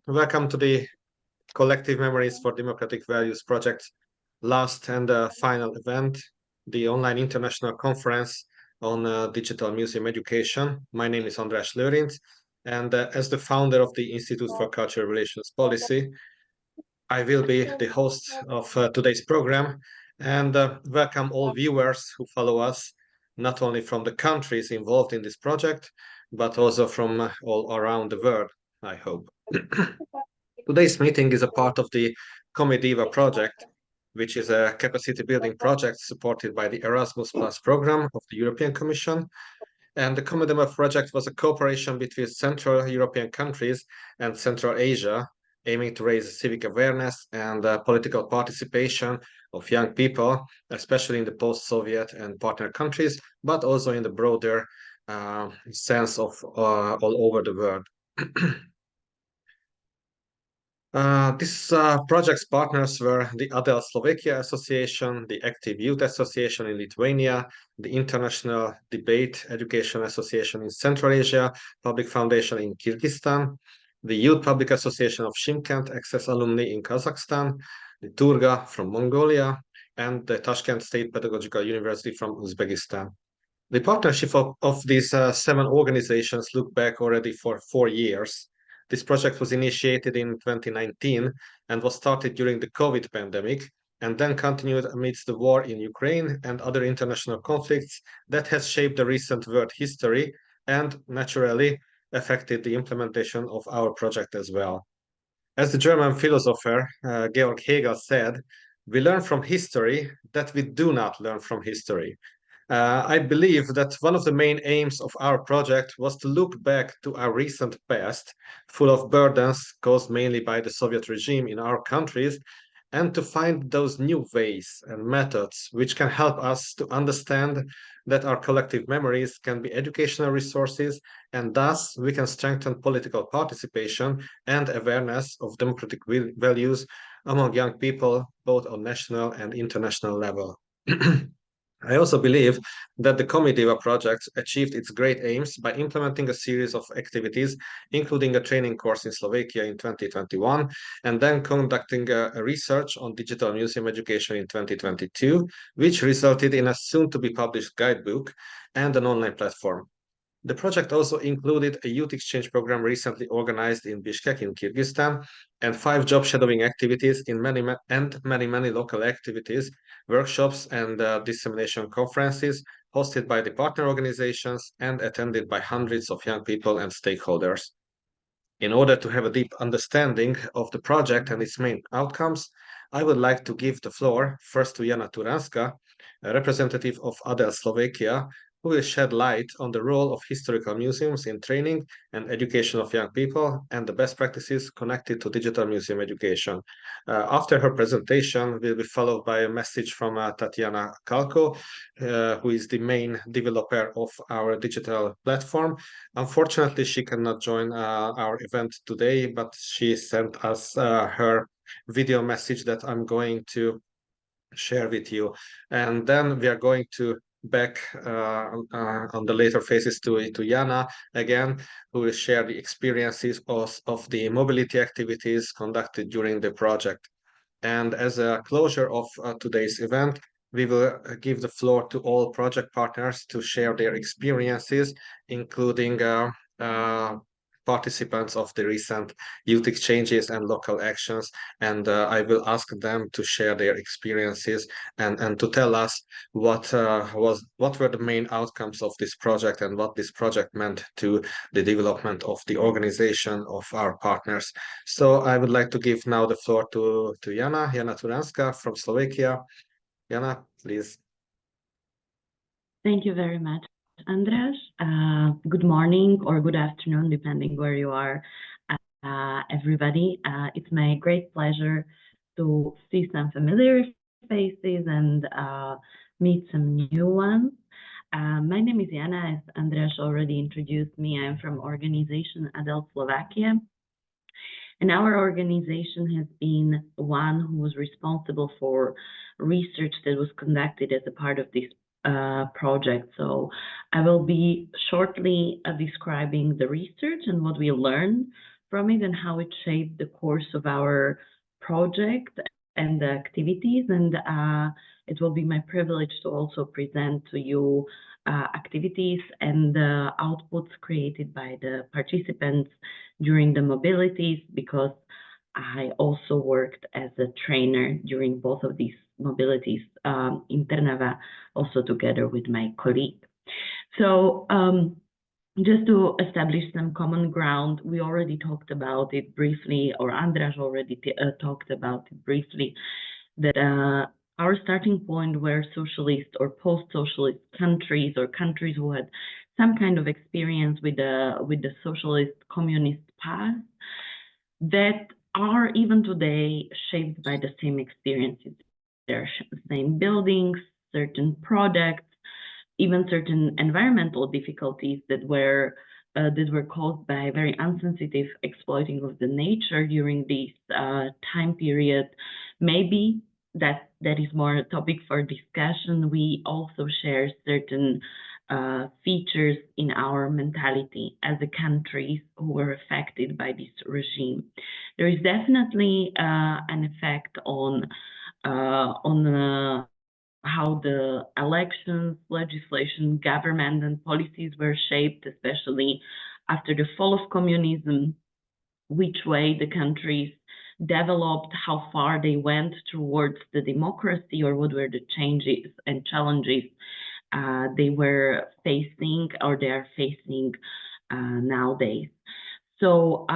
Welcome to the Collective Memories for Democratic Values project last and final event, the online international conference on digital museum education. My name is András Lőrinc, and as the founder of the Institute for Cultural Relations Policy, I will be the host of today's program, and welcome all viewers who follow us, not only from the countries involved in this project, but also from all around the world, I hope. Today's meeting is a part of the CoMeDeVa project, which is a capacity building project supported by the Erasmus Plus program of the European Commission. And the CoMeDeVa project was a cooperation between Central European countries and Central Asia, aiming to raise civic awareness and political participation of young people, especially in the post-Soviet and partner countries, but also in the broader sense of all over the world. This project's partners were the Adel Slovakia Association, the Active Youth Association in Lithuania, the International Debate Education Association in Central Asia, Public Foundation in Kyrgyzstan, the Youth Public Association of Shymkent Access Alumni in Kazakhstan, the Turga from Mongolia, and the Tashkent State Pedagogical University from Uzbekistan. The partnership of these 7 organizations look back already for 4 years. This project was initiated in 2019 and was started during the COVID pandemic, and then continued amidst the war in Ukraine and other international conflicts that has shaped the recent world history and naturally affected the implementation of our project as well. As the German philosopher Georg Hegel said, we learn from history that we do not learn from history. I believe that one of the main aims of our project was to look back to our recent past, full of burdens caused mainly by the Soviet regime in our countries, and to find those new ways and methods which can help us to understand that our collective memories can be educational resources, and thus we can strengthen political participation and awareness of democratic values among young people, both on national and international level. I also believe that the CoMeDeVa project achieved its great aims by implementing a series of activities, including a training course in Slovakia in 2021, and then conducting a research on digital museum education in 2022, which resulted in a soon-to-be-published guidebook and an online platform. The project also included a youth exchange program recently organized in Bishkek in Kyrgyzstan, and 5 job shadowing activities in many local activities, workshops, and dissemination conferences hosted by the partner organizations and attended by hundreds of young people and stakeholders. In order to have a deep understanding of the project and its main outcomes, I would like to give the floor first to Jana Turanska, a representative of Adel Slovakia, who will shed light on the role of historical museums in training and education of young people and the best practices connected to digital museum education. After her presentation will be followed by a message from Tatiana Kalko, who is the main developer of our digital platform. Unfortunately, she cannot join our event today, but she sent us her video message that I'm going to share with you. And then we are going to back on the later phases to Jana again, who will share the experiences of the mobility activities conducted during the project. And as a closure of today's event, we will give the floor to all project partners to share their experiences, including participants of the recent youth exchanges and local actions, and I will ask them to share their experiences and to tell us what were the main outcomes of this project and what this project meant to the development of the organization of our partners. So I would like to give now the floor to Jana Turanska from Slovakia. Jana, please. Thank you very much, András. Good morning or good afternoon, depending where you are, everybody. It's my great pleasure to see some familiar faces and meet some new ones. My name is Jana, as András already introduced me. I'm from organization Adel Slovakia. And our organization has been one who was responsible for research that was conducted as a part of this project. So I will be shortly describing the research and what we learned from it and how it shaped the course of our project and the activities. And it will be my privilege to also present to you activities and the outputs created by the participants during the mobilities, because I also worked as a trainer during both of these mobilities in Trnava, also together with my colleague. So just to establish some common ground, we already talked about it briefly, or Andras already talked about it briefly, that our starting point were socialist or post-socialist countries, or countries who had some kind of experience with the socialist communist past, that are even today shaped by the same experiences. There are the same buildings, certain products, even certain environmental difficulties that were caused by very insensitive exploiting of the nature during this time period. Maybe that is more a topic for discussion. We also share certain features in our mentality as the countries who were affected by this regime. There is definitely an effect on how the elections, legislation, government, and policies were shaped, especially after the fall of communism, which way the countries developed, how far they went towards the democracy, or what were the changes and challenges they were facing, or they are facing nowadays. So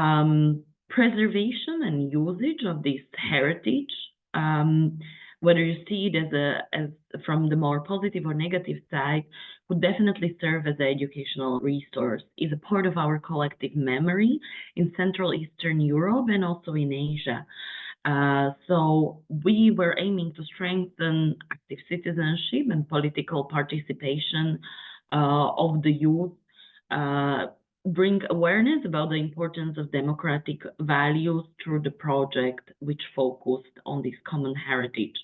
preservation and usage of this heritage, whether you see it as from the more positive or negative side, would definitely serve as an educational resource, is a part of our collective memory in Central Eastern Europe and also in Asia. So we were aiming to strengthen active citizenship and political participation of the youth, bring awareness about the importance of democratic values through the project, which focused on this common heritage.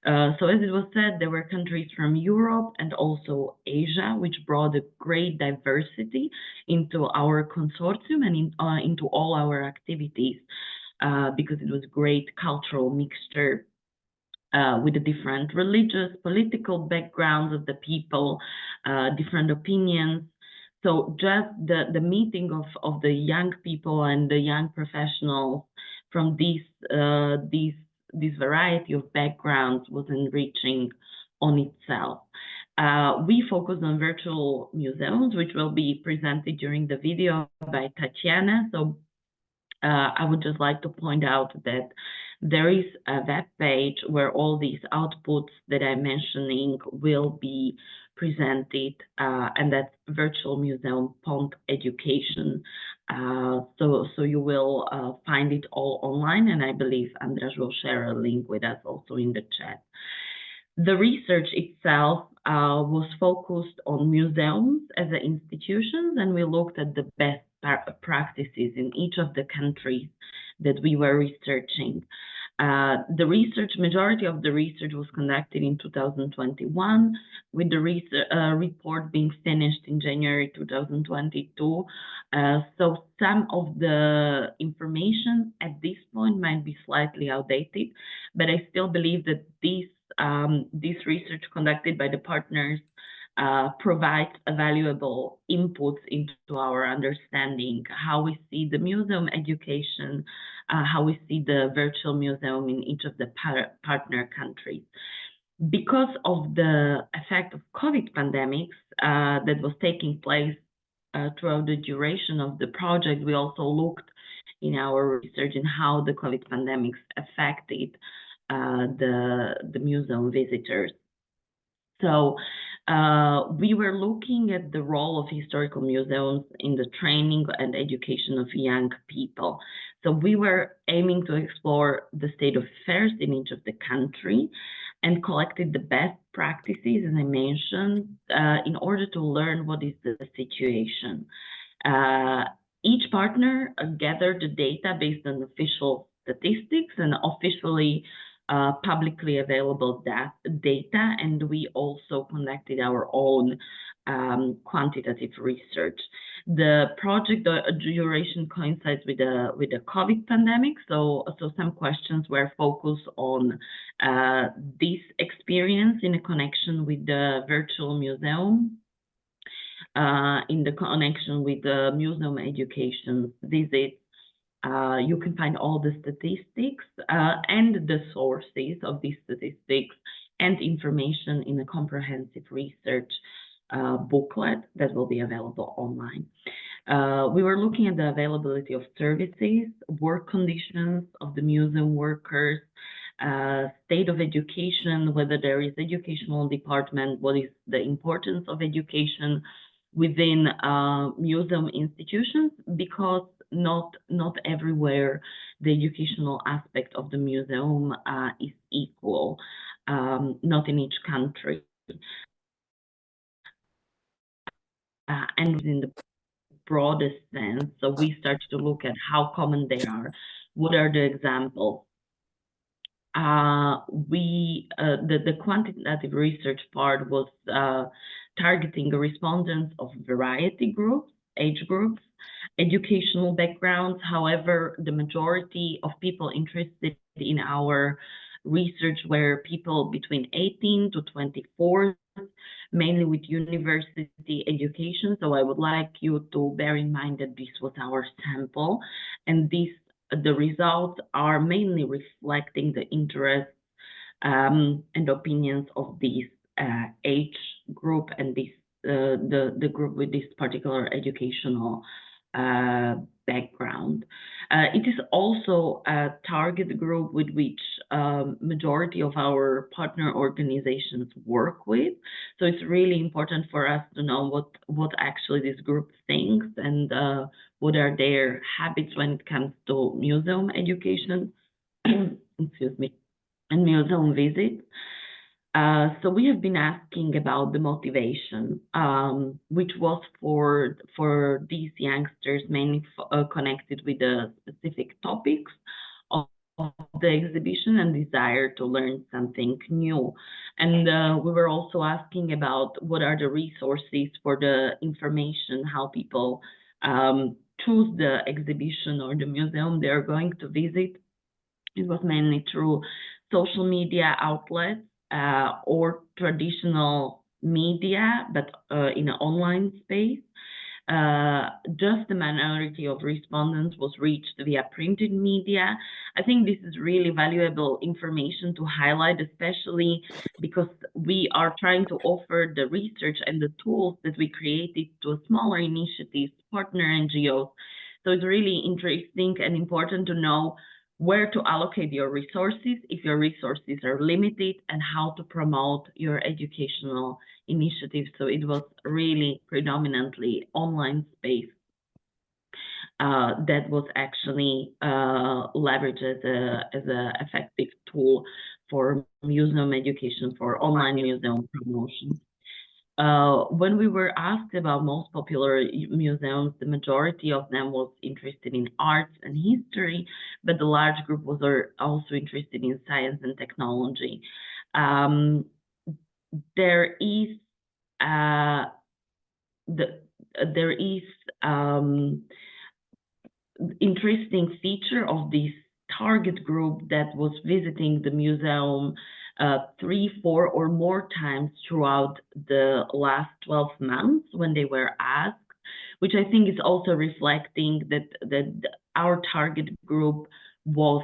So as it was said, there were countries from Europe and also Asia, which brought a great diversity into our consortium and into all our activities, because it was a great cultural mixture with the different religious, political backgrounds of the people, different opinions. So just the meeting of the young people and the young professionals from this variety of backgrounds was enriching on itself. We focus on virtual museums, which will be presented during the video by Tatiana. So I would just like to point out that there is a web page where all these outputs that I'm mentioning will be presented, and that's Virtual Museum Pont Education. So you will find it all online, and I believe Andras will share a link with us also in the chat. The research itself was focused on museums as institutions, and we looked at the best practices in each of the countries that we were researching. The majority of the research was conducted in 2021, with the report being finished in January 2022. So some of the information at this point might be slightly outdated, but I still believe that this research conducted by the partners provides a valuable inputs into our understanding, how we see the museum education, how we see the virtual museum in each of the partner countries. Because of the effect of COVID pandemics that was taking place throughout the duration of the project, we also looked in our research in how the COVID pandemics affected the museum visitors. So we were looking at the role of historical museums in the training and education of young people. So we were aiming to explore the state of affairs in each of the country and collected the best practices, as I mentioned, in order to learn what is the situation. Each partner gathered the data based on official statistics and officially publicly available data, and we also conducted our own quantitative research. The project duration coincides with the COVID pandemic, so some questions were focused on this experience in a connection with the virtual museum, in the connection with the museum education visits. You can find all the statistics and the sources of these statistics and information in a comprehensive research booklet that will be available online. We were looking at the availability of services, work conditions of the museum workers, state of education, whether there is educational department, what is the importance of education within museum institutions, because not everywhere the educational aspect of the museum is equal, not in each country. And in the broadest sense, so we start to look at how common they are, what are the examples. The quantitative research part was targeting the respondents of variety groups, age groups, educational backgrounds. However, the majority of people interested in our research were people between 18 to 24, mainly with university education. So I would like you to bear in mind that this was our sample, and the results are mainly reflecting the interests and opinions of this age group and this the group with this particular educational background. It is also a target group with which majority of our partner organizations work with. So it's really important for us to know what actually this group thinks and what are their habits when it comes to museum education, excuse me, and museum visits. So we have been asking about the motivation, which was for these youngsters mainly connected with the specific topics of the exhibition and desire to learn something new. And we were also asking about what are the resources for the information, how people choose the exhibition or the museum they're going to visit. It was mainly through social media outlets or traditional media, but in an online space. Just the minority of respondents was reached via printed media. I think this is really valuable information to highlight, especially because we are trying to offer the research and the tools that we created to smaller initiatives, partner NGOs. So it's really interesting and important to know where to allocate your resources if your resources are limited, and how to promote your educational initiatives. So it was really predominantly online space that was actually leveraged as a effective tool for museum education, for online museum promotion. When we were asked about most popular museums, the majority of them was interested in arts and history, but the large group was also interested in science and technology. There is interesting feature of this target group that was visiting the museum 3, 4, or more times throughout the last 12 months when they were asked, which I think is also reflecting that our target group was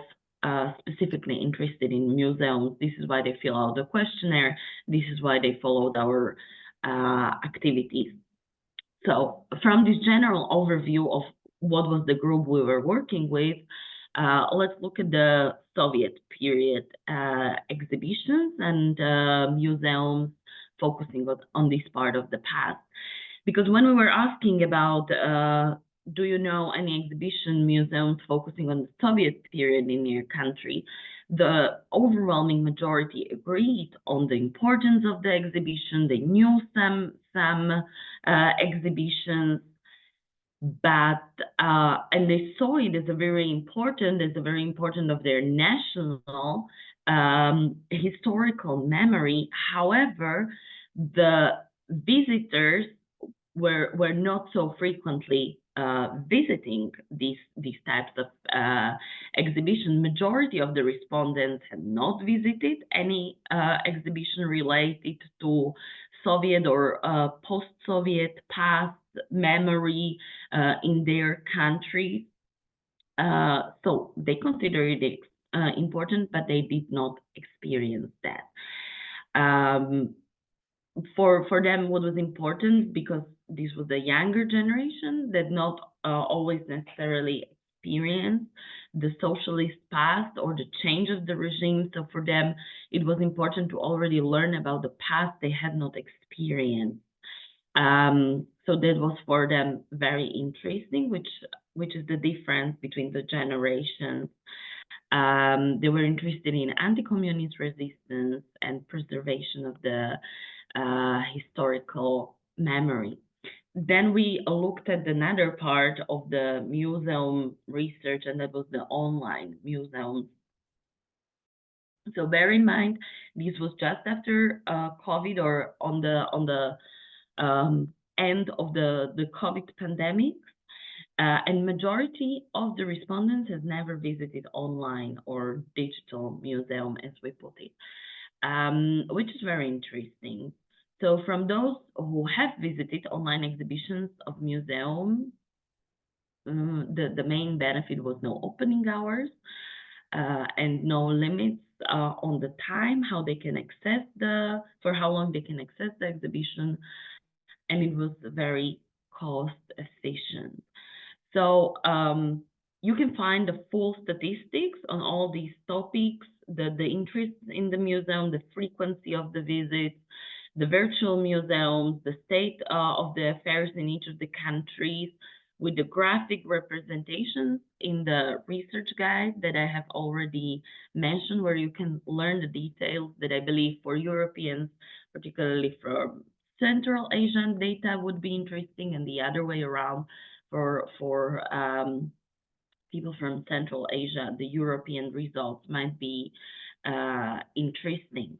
specifically interested in museums. This is why they fill out the questionnaire. This is why they followed our activities. So from this general overview of what was the group we were working with, let's look at the Soviet period exhibitions and museums focusing on this part of the past. Because when we were asking about, do you know any exhibition museums focusing on the Soviet period in your country, the overwhelming majority agreed on the importance of the exhibition. They knew some exhibitions, but and they saw it as a very important of their national historical memory. However, the visitors were not so frequently visiting these types of exhibition. Majority of the respondents had not visited any exhibition related to Soviet or post-Soviet past memory in their country. So they considered it important, but they did not experience that. For them, what was important, because this was the younger generation that not always necessarily experienced the socialist past or the change of the regime. So for them, it was important to already learn about the past they had not experienced. So that was for them very interesting, which is the difference between the generations. They were interested in anti-communist resistance and preservation of the historical memory. Then we looked at another part of the museum research, and that was the online museums. So bear in mind, this was just after COVID, or on the end of the COVID pandemic. And majority of the respondents has never visited online or digital museum, as we put it, which is very interesting. So from those who have visited online exhibitions of museums, the main benefit was no opening hours and no limits on the time how they can access for how long they can access the exhibition, and it was very cost efficient. So you can find the full statistics on all these topics, the interest in the museum, the frequency of the visits, the virtual museums, the state of the affairs in each of the countries, with the graphic representations in the research guide that I have already mentioned, where you can learn the details that I believe for Europeans, particularly from Central Asian data, would be interesting, and the other way around for people from Central Asia, the European results might be interesting.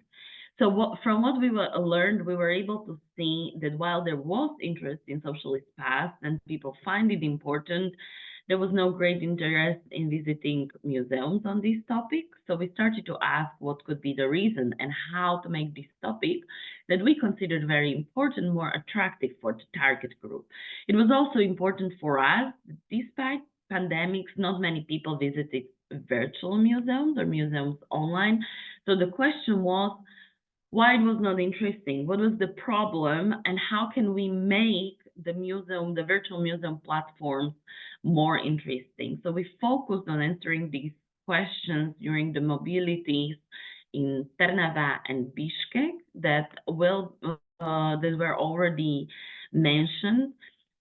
So from what we learned, we were able to see that while there was interest in socialist past and people find it important, there was no great interest in visiting museums on this topic. So we started to ask what could be the reason and how to make this topic that we considered very important more attractive for the target group. It was also important for us, despite pandemics, not many people visited virtual museums or museums online. So the question was, why it was not interesting, what was the problem, and how can we make the virtual museum platforms more interesting? So we focused on answering these questions during the mobilities in Trnava and Bishkek that were already mentioned.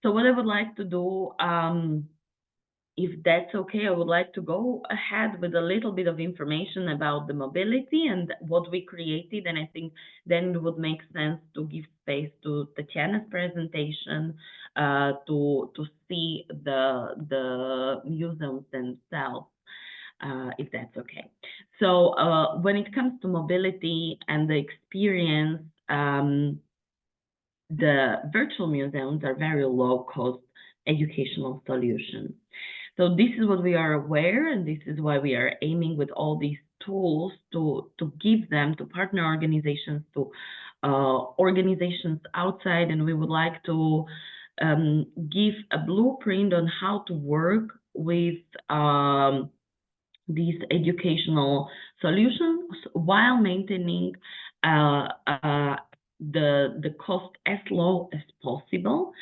So what I would like to do, if that's okay, I would like to go ahead with a little bit of information about the mobility and what we created. And I think then it would make sense to give space to Tatiana's presentation to see the museums themselves, if that's okay. So when it comes to mobility and the experience, the virtual museums are very low-cost educational solutions. So this is what we are aware, and this is why we are aiming with all these tools to give them to partner organizations, to organizations outside, and we would like to give a blueprint on how to work with these educational solutions while maintaining the cost as low as possible.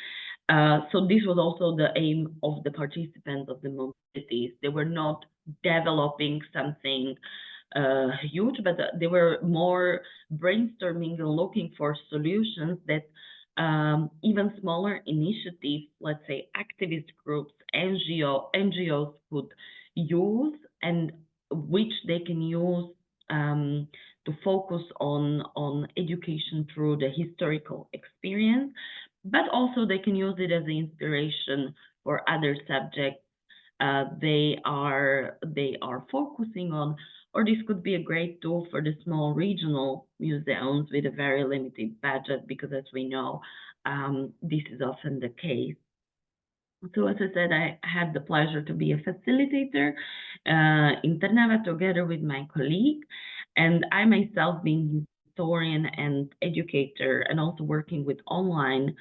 So this was also the aim of the participants of the mobilities. They were not developing something huge, but they were more brainstorming and looking for solutions that even smaller initiatives, let's say activist groups, NGOs could use, and which they can use to focus on education through the historical experience, but also they can use it as an inspiration for other subjects they are focusing on, or this could be a great tool for the small regional museums with a very limited budget, because as we know, this is often the case. So as I said, I had the pleasure to be a facilitator in Trnava together with my colleague, and I myself being historian and educator and also working with online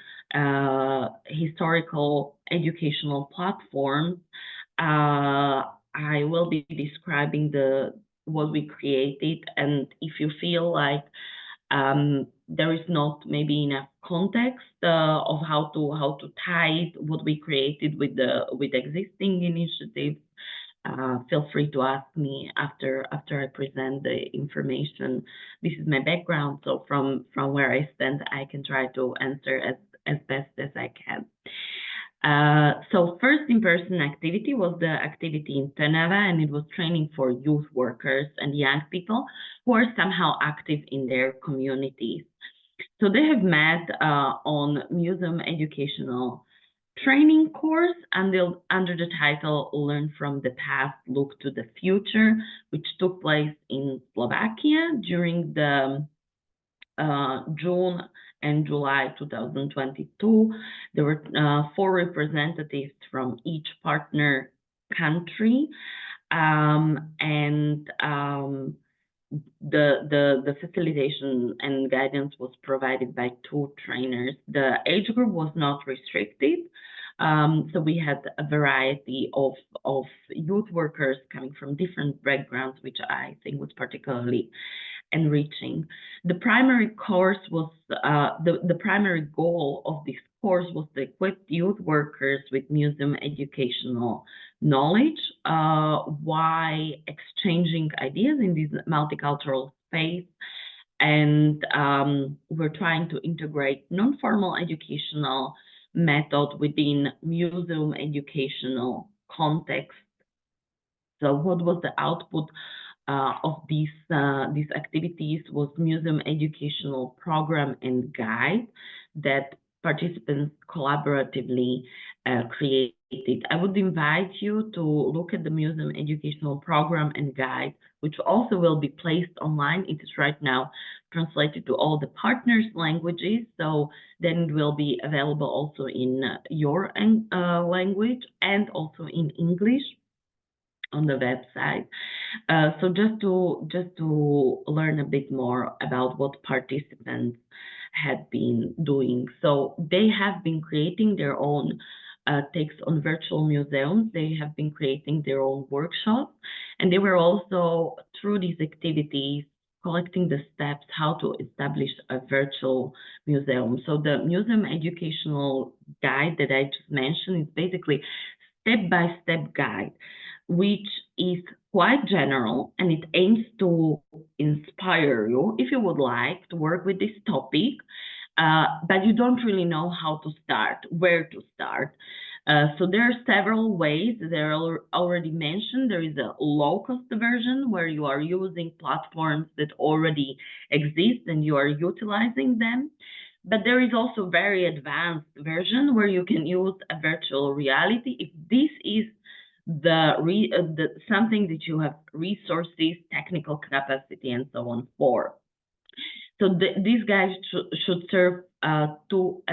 historical educational platforms. I will be describing what we created, and if you feel like there is not maybe enough context of how to tie what we created with existing initiatives, feel free to ask me after I present the information. This is my background, so from where I stand, I can try to answer as best as I can. So first in-person activity was the activity in Trnava, and it was training for youth workers and young people who are somehow active in their communities. So they have met on museum educational training course under the title Learn from the Past, Look to the Future, which took place in Slovakia during the June and July 2022. There were 4 representatives from each partner country, and the facilitation and guidance was provided by 2 trainers. The age group was not restricted, so we had a variety of youth workers coming from different backgrounds, which I think was particularly enriching. The primary course was the primary goal of this course was to equip youth workers with museum educational knowledge while exchanging ideas in this multicultural space. And we're trying to integrate non-formal educational method within museum educational context. So what was the output of these activities was museum educational program and guide that participants collaboratively created. I would invite you to look at the museum educational program and guide, which also will be placed online. It is right now translated to all the partners' languages, so then it will be available also in your language and also in English on the website. So just to learn a bit more about what participants had been doing. So they have been creating their own takes on virtual museums. They have been creating their own workshops, and they were also, through these activities, collecting the steps how to establish a virtual museum. So the museum educational guide that I just mentioned is basically step-by-step guide, which is quite general, and it aims to inspire you if you would like to work with this topic, but you don't really know how to start, where to start. So there are several ways that are already mentioned. There is a low-cost version where you are using platforms that already exist and you are utilizing them. But there is also a very advanced version where you can use a virtual reality if this is something that you have resources, technical capacity, and so on for. So these guys should serve to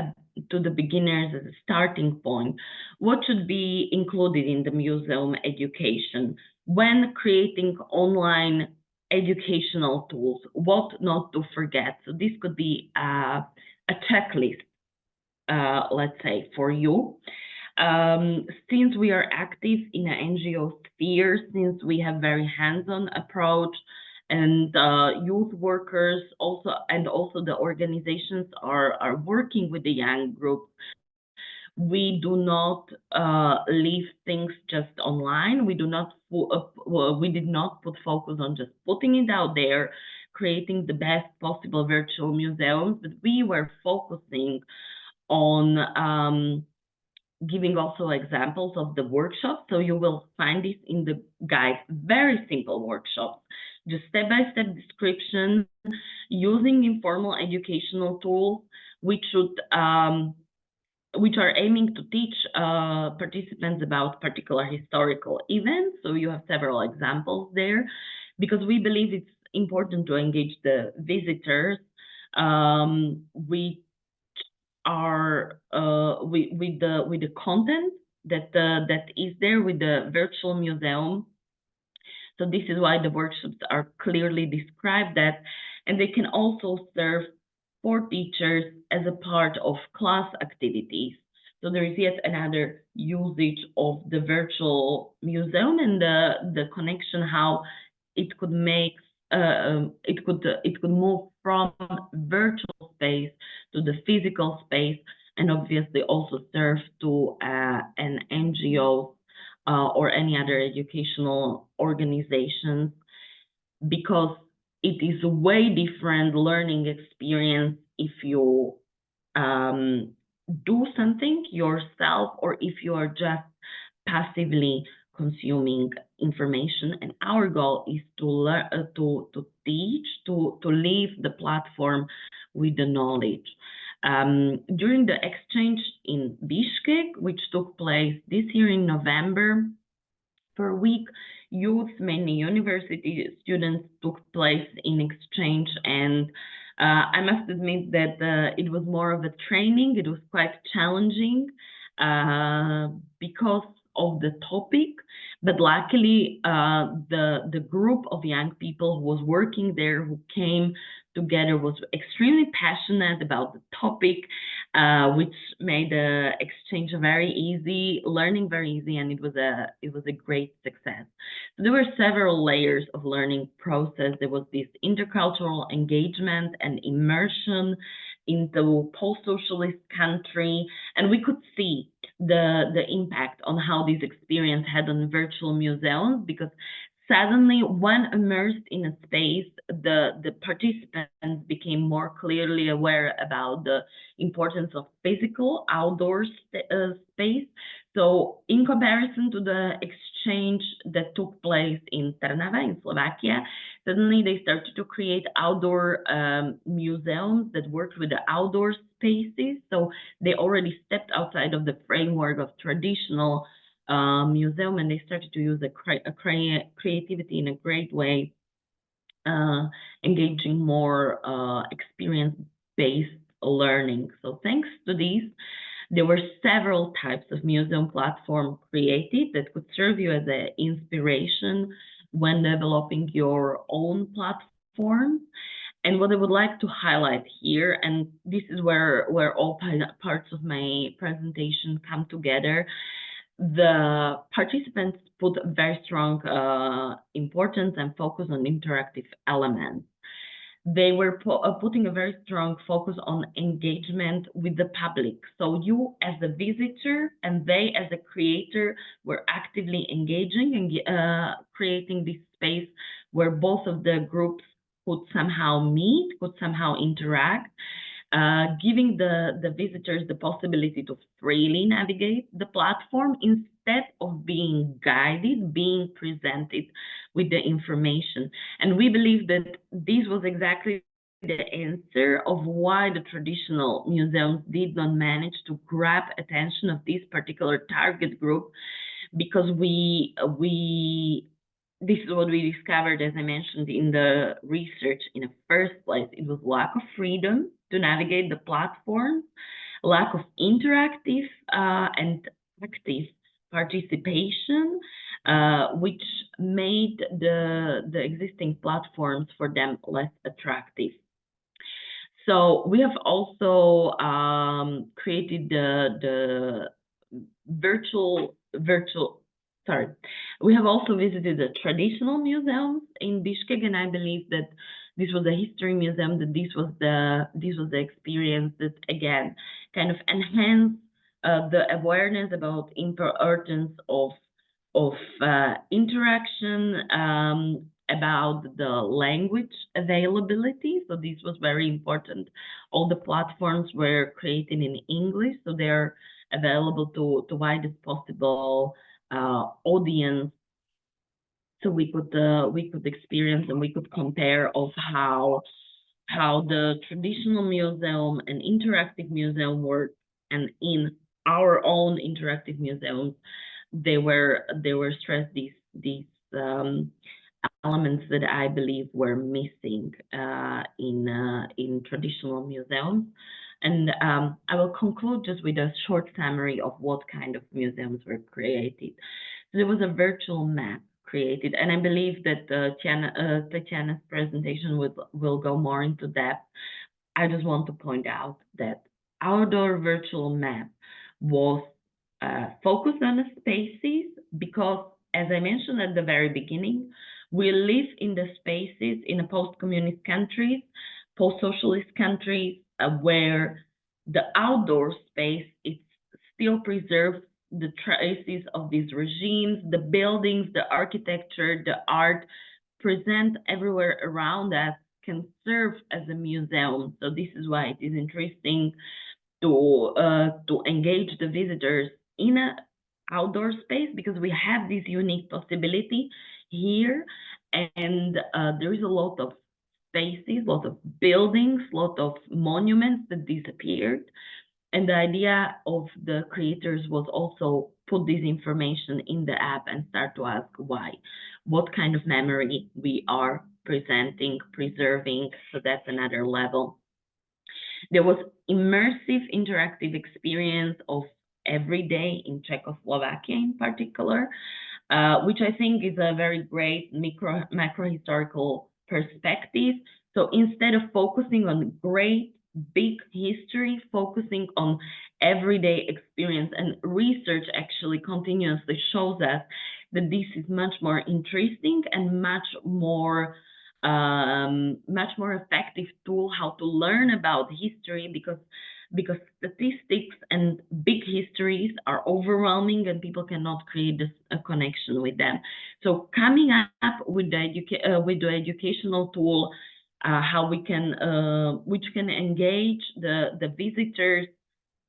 the beginners as a starting point. What should be included in the museum education when creating online educational tools? What not to forget? So this could be a checklist, let's say, for you. Since we are active in an NGO sphere, since we have very hands-on approach, and youth workers also the organizations are working with the young group, we do not leave things just online. We did not put focus on just putting it out there, creating the best possible virtual museums, but we were focusing on giving also examples of the workshops. So you will find this in the guide, very simple workshops, just step-by-step description, using informal educational tools, which are aiming to teach participants about particular historical events. So you have several examples there, because we believe it's important to engage the visitors. We are with the content that is there with the virtual museum. So this is why the workshops are clearly described that, and they can also serve for teachers as a part of class activities. So there is yet another usage of the virtual museum and the connection, how it could make it could move from virtual space to the physical space, and obviously also serve to an NGO or any other educational organizations, because it is a way different learning experience if you do something yourself or if you are just passively consuming information. And our goal is to learn, to teach, to leave the platform with the knowledge. During the exchange in Bishkek, which took place this year in November, for a week, youth, mainly university students, took place in exchange, and I must admit that it was more of a training. It was quite challenging because of the topic, but luckily the group of young people who was working there, who came together, was extremely passionate about the topic, which made the exchange very easy, learning very easy, and it was a great success. So there were several layers of learning process. There was this intercultural engagement and immersion into post-socialist country, and we could see the impact on how this experience had on virtual museums, because suddenly, when immersed in a space, the participants became more clearly aware about the importance of physical outdoor space. So in comparison to the exchange that took place in Trnava in Slovakia, suddenly they started to create outdoor museums that worked with the outdoor spaces. So they already stepped outside of the framework of traditional museum, and they started to use creativity in a great way, engaging more experience-based learning. So thanks to these, there were several types of museum platform created that could serve you as an inspiration when developing your own platform. And what I would like to highlight here, and this is where all parts of my presentation come together, the participants put very strong importance and focus on interactive elements. They were putting a very strong focus on engagement with the public. So you as a visitor and they as a creator were actively engaging and creating this space where both of the groups could somehow meet, could somehow interact, giving the visitors the possibility to freely navigate the platform instead of being guided, being presented with the information. And we believe that this was exactly the answer of why the traditional museums did not manage to grab attention of this particular target group, because this is what we discovered, as I mentioned in the research in the first place. It was lack of freedom to navigate the platform, lack of interactive and active participation, which made the existing platforms for them less attractive. So we have also created the we have also visited the traditional museums in Bishkek, and I believe that this was a history museum, that this was the experience that again kind of enhanced the awareness about importance of interaction, about the language availability. So this was very important. All the platforms were created in English, so they're available to widest possible audience, so we could experience and we could compare of how the traditional museum and interactive museum work, and in our own interactive museums they were stressed these elements that I believe were missing in traditional museums. And I will conclude just with a short summary of what kind of museums were created. So there was a virtual map created, and I believe that Tatiana's presentation will go more into depth. I just want to point out that outdoor virtual map was focused on the spaces because, as I mentioned at the very beginning, we live in the spaces in a post-communist countries, post-socialist countries, where the outdoor space it still preserves the traces of these regimes, the buildings, the architecture, the art present everywhere around us can serve as a museum. So this is why it is interesting to engage the visitors in an outdoor space, because we have this unique possibility here, and there is a lot of spaces, a lot of buildings, a lot of monuments that disappeared. And the idea of the creators was also put this information in the app and start to ask why, what kind of memory we are presenting, preserving. So that's another level. There was immersive interactive experience of every day in Czechoslovakia in particular, which I think is a very great macro historical perspective. So instead of focusing on great big history, focusing on everyday experience, and research actually continuously shows us that this is much more interesting and much more effective tool how to learn about history, because statistics and big histories are overwhelming and people cannot create a connection with them. So coming up with the educational tool, how we can which can engage the visitors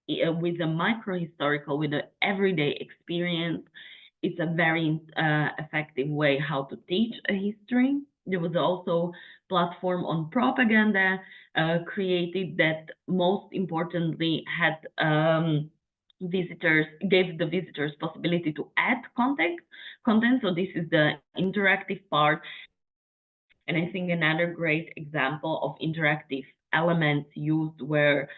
with the micro historical, with the everyday experience, it's a very effective way how to teach a history. There was also platform on propaganda created that most importantly had gave the visitors possibility to add content. So this is the interactive part. And I think another great example of interactive elements used were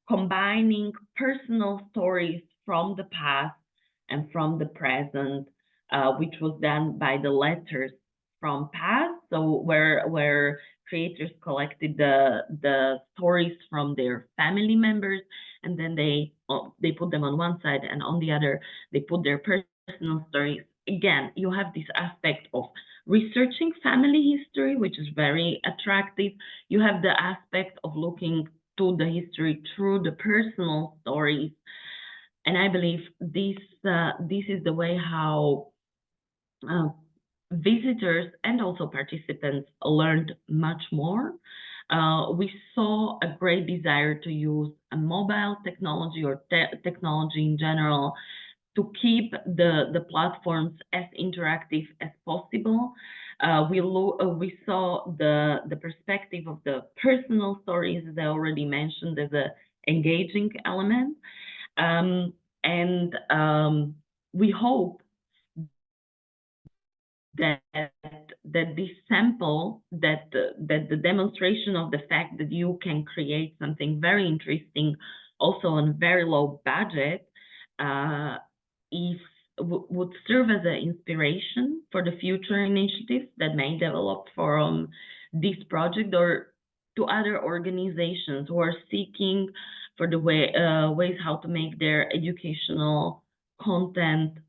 combining personal stories from the past and from the present, which was done by the letters from past. So where creators collected the stories from their family members, and then they put them on one side, and on the other they put their personal stories. Again, you have this aspect of researching family history, which is very attractive. You have the aspect of looking to the history through the personal stories, and I believe this is the way how visitors and also participants learned much more. We saw a great desire to use a mobile technology or technology in general to keep the platforms as interactive as possible. We saw the perspective of the personal stories, as I already mentioned, as an engaging element. We hope that this sample, that the demonstration of the fact that you can create something very interesting also on very low budget, would serve as an inspiration for the future initiatives that may develop from this project, or to other organizations who are seeking for the ways how to make their educational content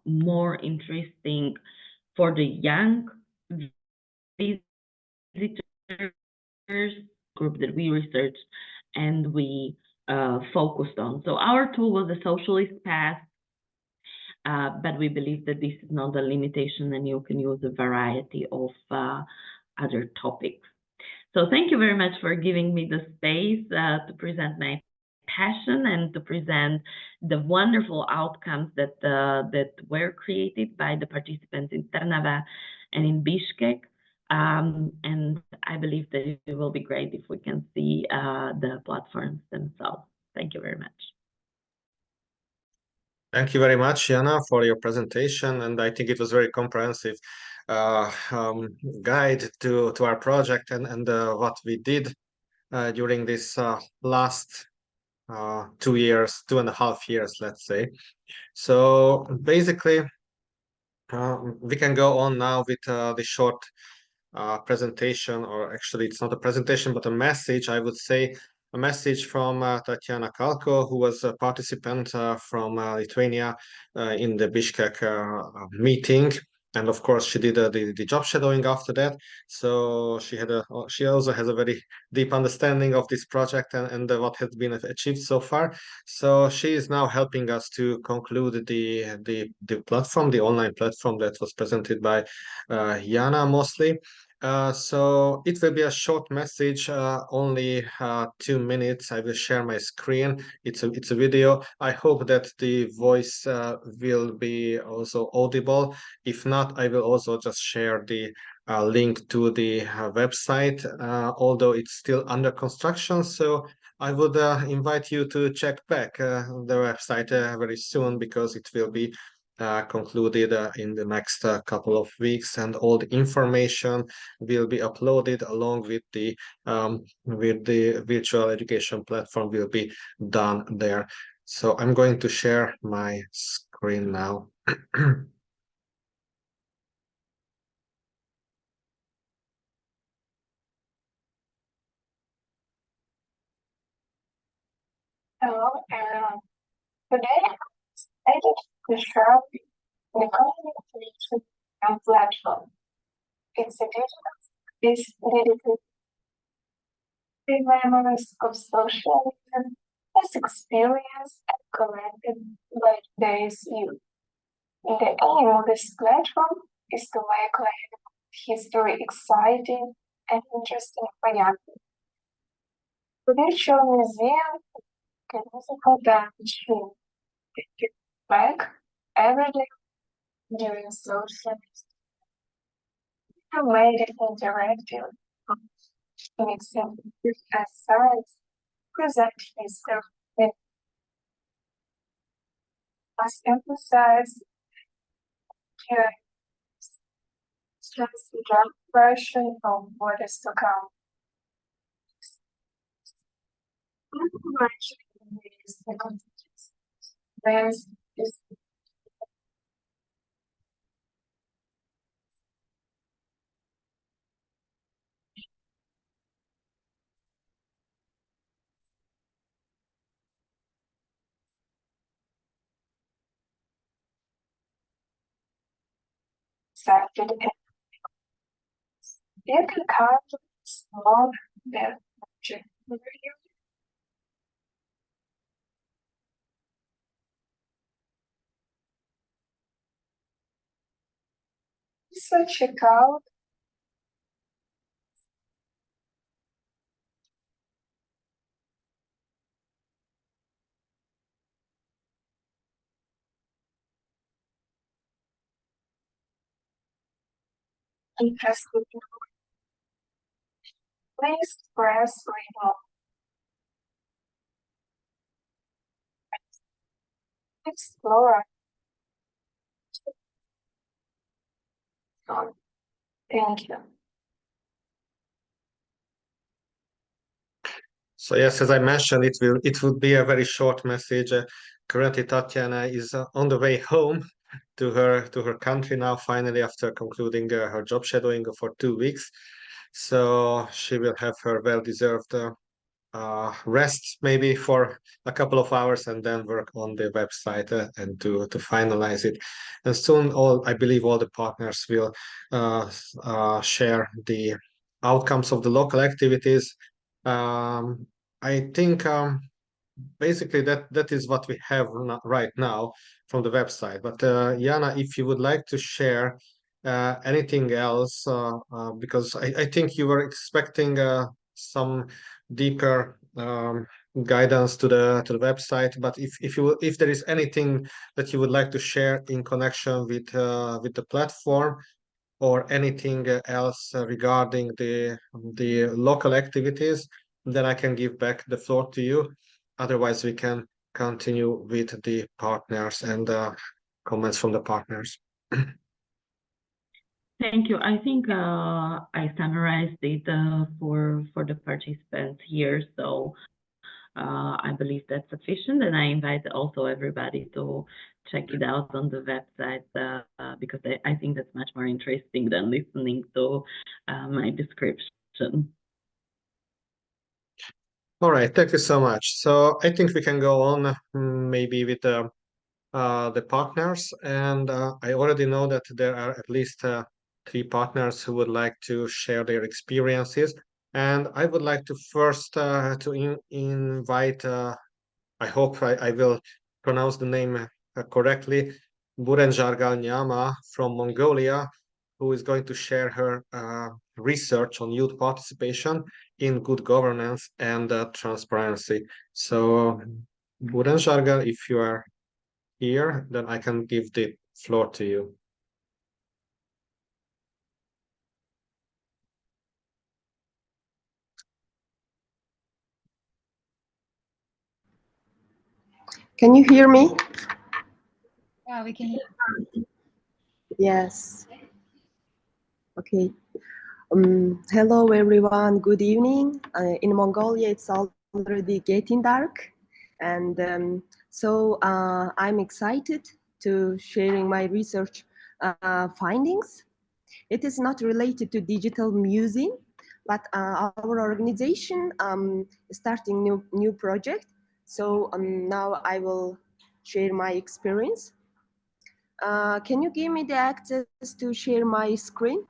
more interesting for the young visitors group that we researched and we focused on. So our tool was the socialist path, but we believe that this is not a limitation and you can use a variety of other topics. So thank you very much for giving me the space to present my passion and to present the wonderful outcomes that were created by the participants in Trnava and in Bishkek. And I believe that it will be great if we can see the platforms themselves. Thank you very much. Thank you very much, Jana, for your presentation, and I think it was very comprehensive guide to our project and what we did. during this last 2 years, 2.5 years, let's say. So basically, we can go on now with the short presentation, or actually, it's not a presentation, but a message, I would say, a message from Tatiana Kalko, who was a participant from Lithuania in the Bishkek meeting. And of course, she did the job shadowing after that. So she also has a very deep understanding of this project and what has been achieved so far. So she is now helping us to conclude the platform, the online platform that was presented by Jana mostly. So it will be a short message, only 2 minutes. I will share my screen. It's a video. I hope that the voice will be also audible. If not, I will also just share the link to the website, although it's still under construction. So I would invite you to check back the website very soon, because it will be concluded in the next couple of weeks, and all the information will be uploaded along with the virtual education platform will be done there. So I'm going to share my screen now. Hello, everyone. Today, I get to share the communication platform. It's a digital space dedicated to memories of socialism as experienced and collected by today's youth. The aim of this platform is to make history exciting and interesting for young people. The virtual museum can also touch get back every day during social. I made it interactive, mixing different sides, present history with must emphasize here just the draft version of what is to come. Information is the contingency. There's this accepted. You can count small their review. So check out interested. Please press read more. Explore. Thank you. So yes, as I mentioned, it would be a very short message. Currently, Tatiana is on the way home to her country now, finally, after concluding her job shadowing for 2 weeks. So she will have her well-deserved rest maybe for a couple of hours, and then work on the website and to finalize it. And soon, I believe all the partners will share the outcomes of the local activities. Um, I think basically that is what we have right now from the website. But Jana, if you would like to share anything else, because I think you were expecting some deeper guidance to the website. But if there is anything that you would like to share in connection with the platform, or anything else regarding the local activities, then I can give back the floor to you. Otherwise, we can continue with the partners and comments from the partners. Thank you. I think I summarized it for the participants here, so I believe that's sufficient, and I invite also everybody to check it out on the website because I think that's much more interesting than listening to my description. All right, thank you so much. So I think we can go on maybe with the partners, and I already know that there are at least three partners who would like to share their experiences. And I would like to first invite, I hope I will pronounce the name correctly, Burenjargal Nyama from Mongolia, who is going to share her research on youth participation in good governance and transparency. So, Burenjargal, if you are here, then I can give the floor to you. Can you hear me? Yeah, we can hear you. Yes. Okay. Hello, everyone. Good evening. In Mongolia, it's already getting dark. And so I'm excited to sharing my research findings. It is not related to digital museum, but our organization starting new project. So now I will share my experience. Can you give me the access to share my screen?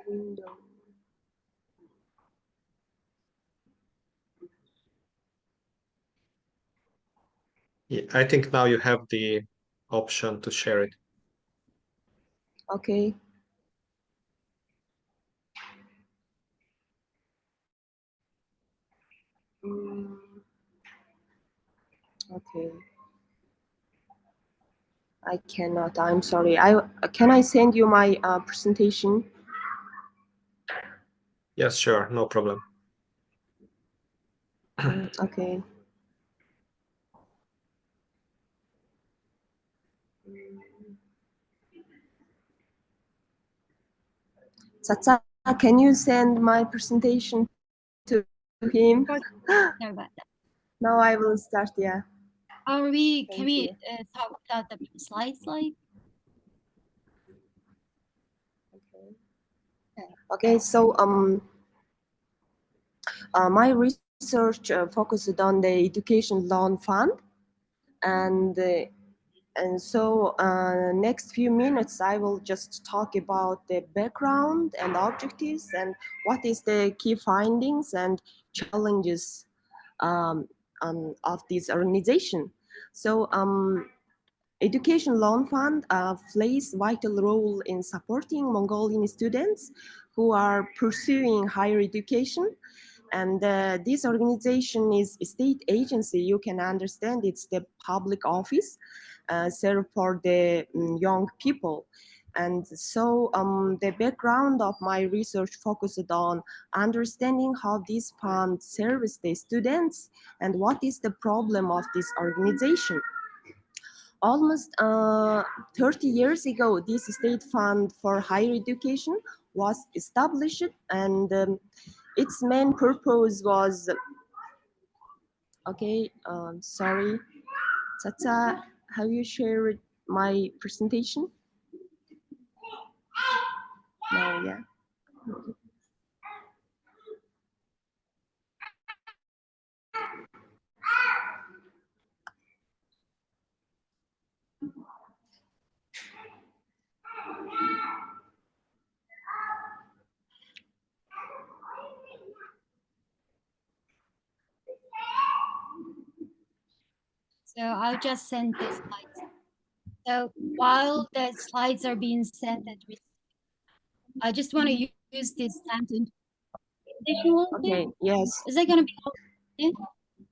Window. Yeah, I think now you have the option to share it. Okay. Mm, okay. I cannot. I'm sorry. Can I send you my presentation? Yes, sure, no problem. Okay. Tata, can you send my presentation to him? Sorry about that. Now I will start. Yeah. Can Thank we you. talk about the slides like? Okay. So my research focused on the education loan fund, and so next few minutes I will just talk about the background and objectives and what is the key findings and challenges of this organization. So Education Loan Fund plays vital role in supporting Mongolian students who are pursuing higher education. And this organization is a state agency. You can understand it's the public office served for the young people. And so the background of my research focused on understanding how this fund serves the students and what is the problem of this organization. Almost 30 years ago, this state fund for higher education was established, and its main purpose was, okay, sorry, Tata, have you shared my presentation? No, yeah. So I'll just send the slides. So while the slides are being sent, I just want to use this time to introduce. Okay, yes, Is that going to be okay?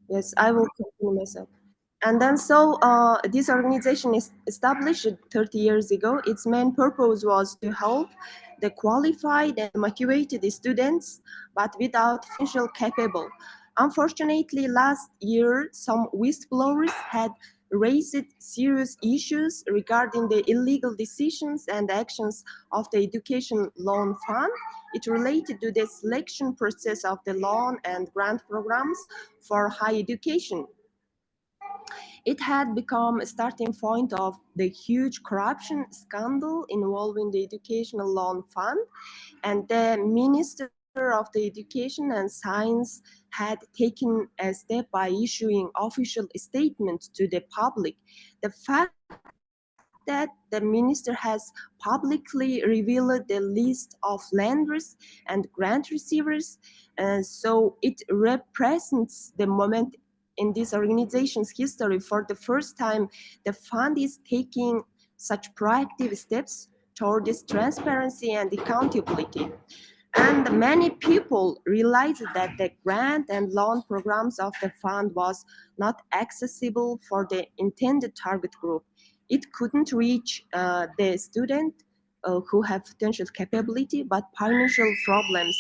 yes, I will continue myself. And then this organization is established 30 years ago. Its main purpose was to help the qualified and motivated students, but without financial capable. Unfortunately, last year, some whistleblowers had raised serious issues regarding the illegal decisions and actions of the Education Loan Fund. It related to the selection process of the loan and grant programs for higher education. It had become a starting point of the huge corruption scandal involving the Educational Loan Fund, and the Minister of the Education and Science had taken a step by issuing official statement to the public. The fact that the minister has publicly revealed the list of lenders and grant receivers, so it represents the moment in this organization's history. For the first time, the fund is taking such proactive steps towards transparency and accountability. And many people realized that the grant and loan programs of the fund was not accessible for the intended target group. It couldn't reach the student who have potential capability, but financial problems.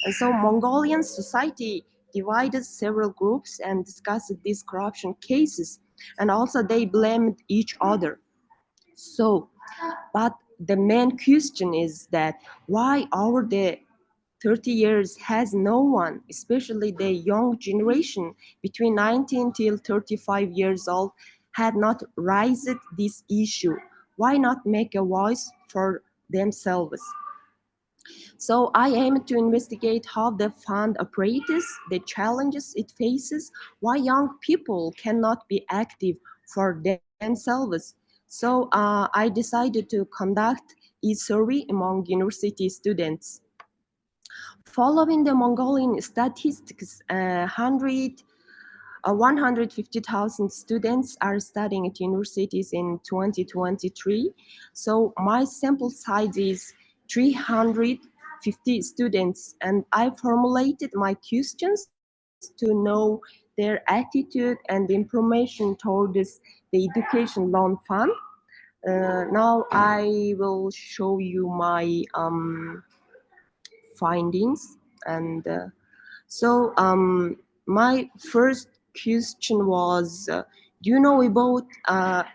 And so Mongolian society divided several groups and discussed these corruption cases, and also they blamed each other. So, but the main question is that why over the 30 years has no one, especially the young generation between 19 till 35 years old, had not raised this issue? Why not make a voice for themselves? So I aim to investigate how the fund operates, the challenges it faces, why young people cannot be active for themselves. So I decided to conduct a survey among university students. Following the Mongolian statistics, 150,000 students are studying at universities in 2023. So my sample size is 350 students, and I formulated my questions to know their attitude and information towards the Education Loan Fund. Now I will show you my findings. And my first question was, do you know about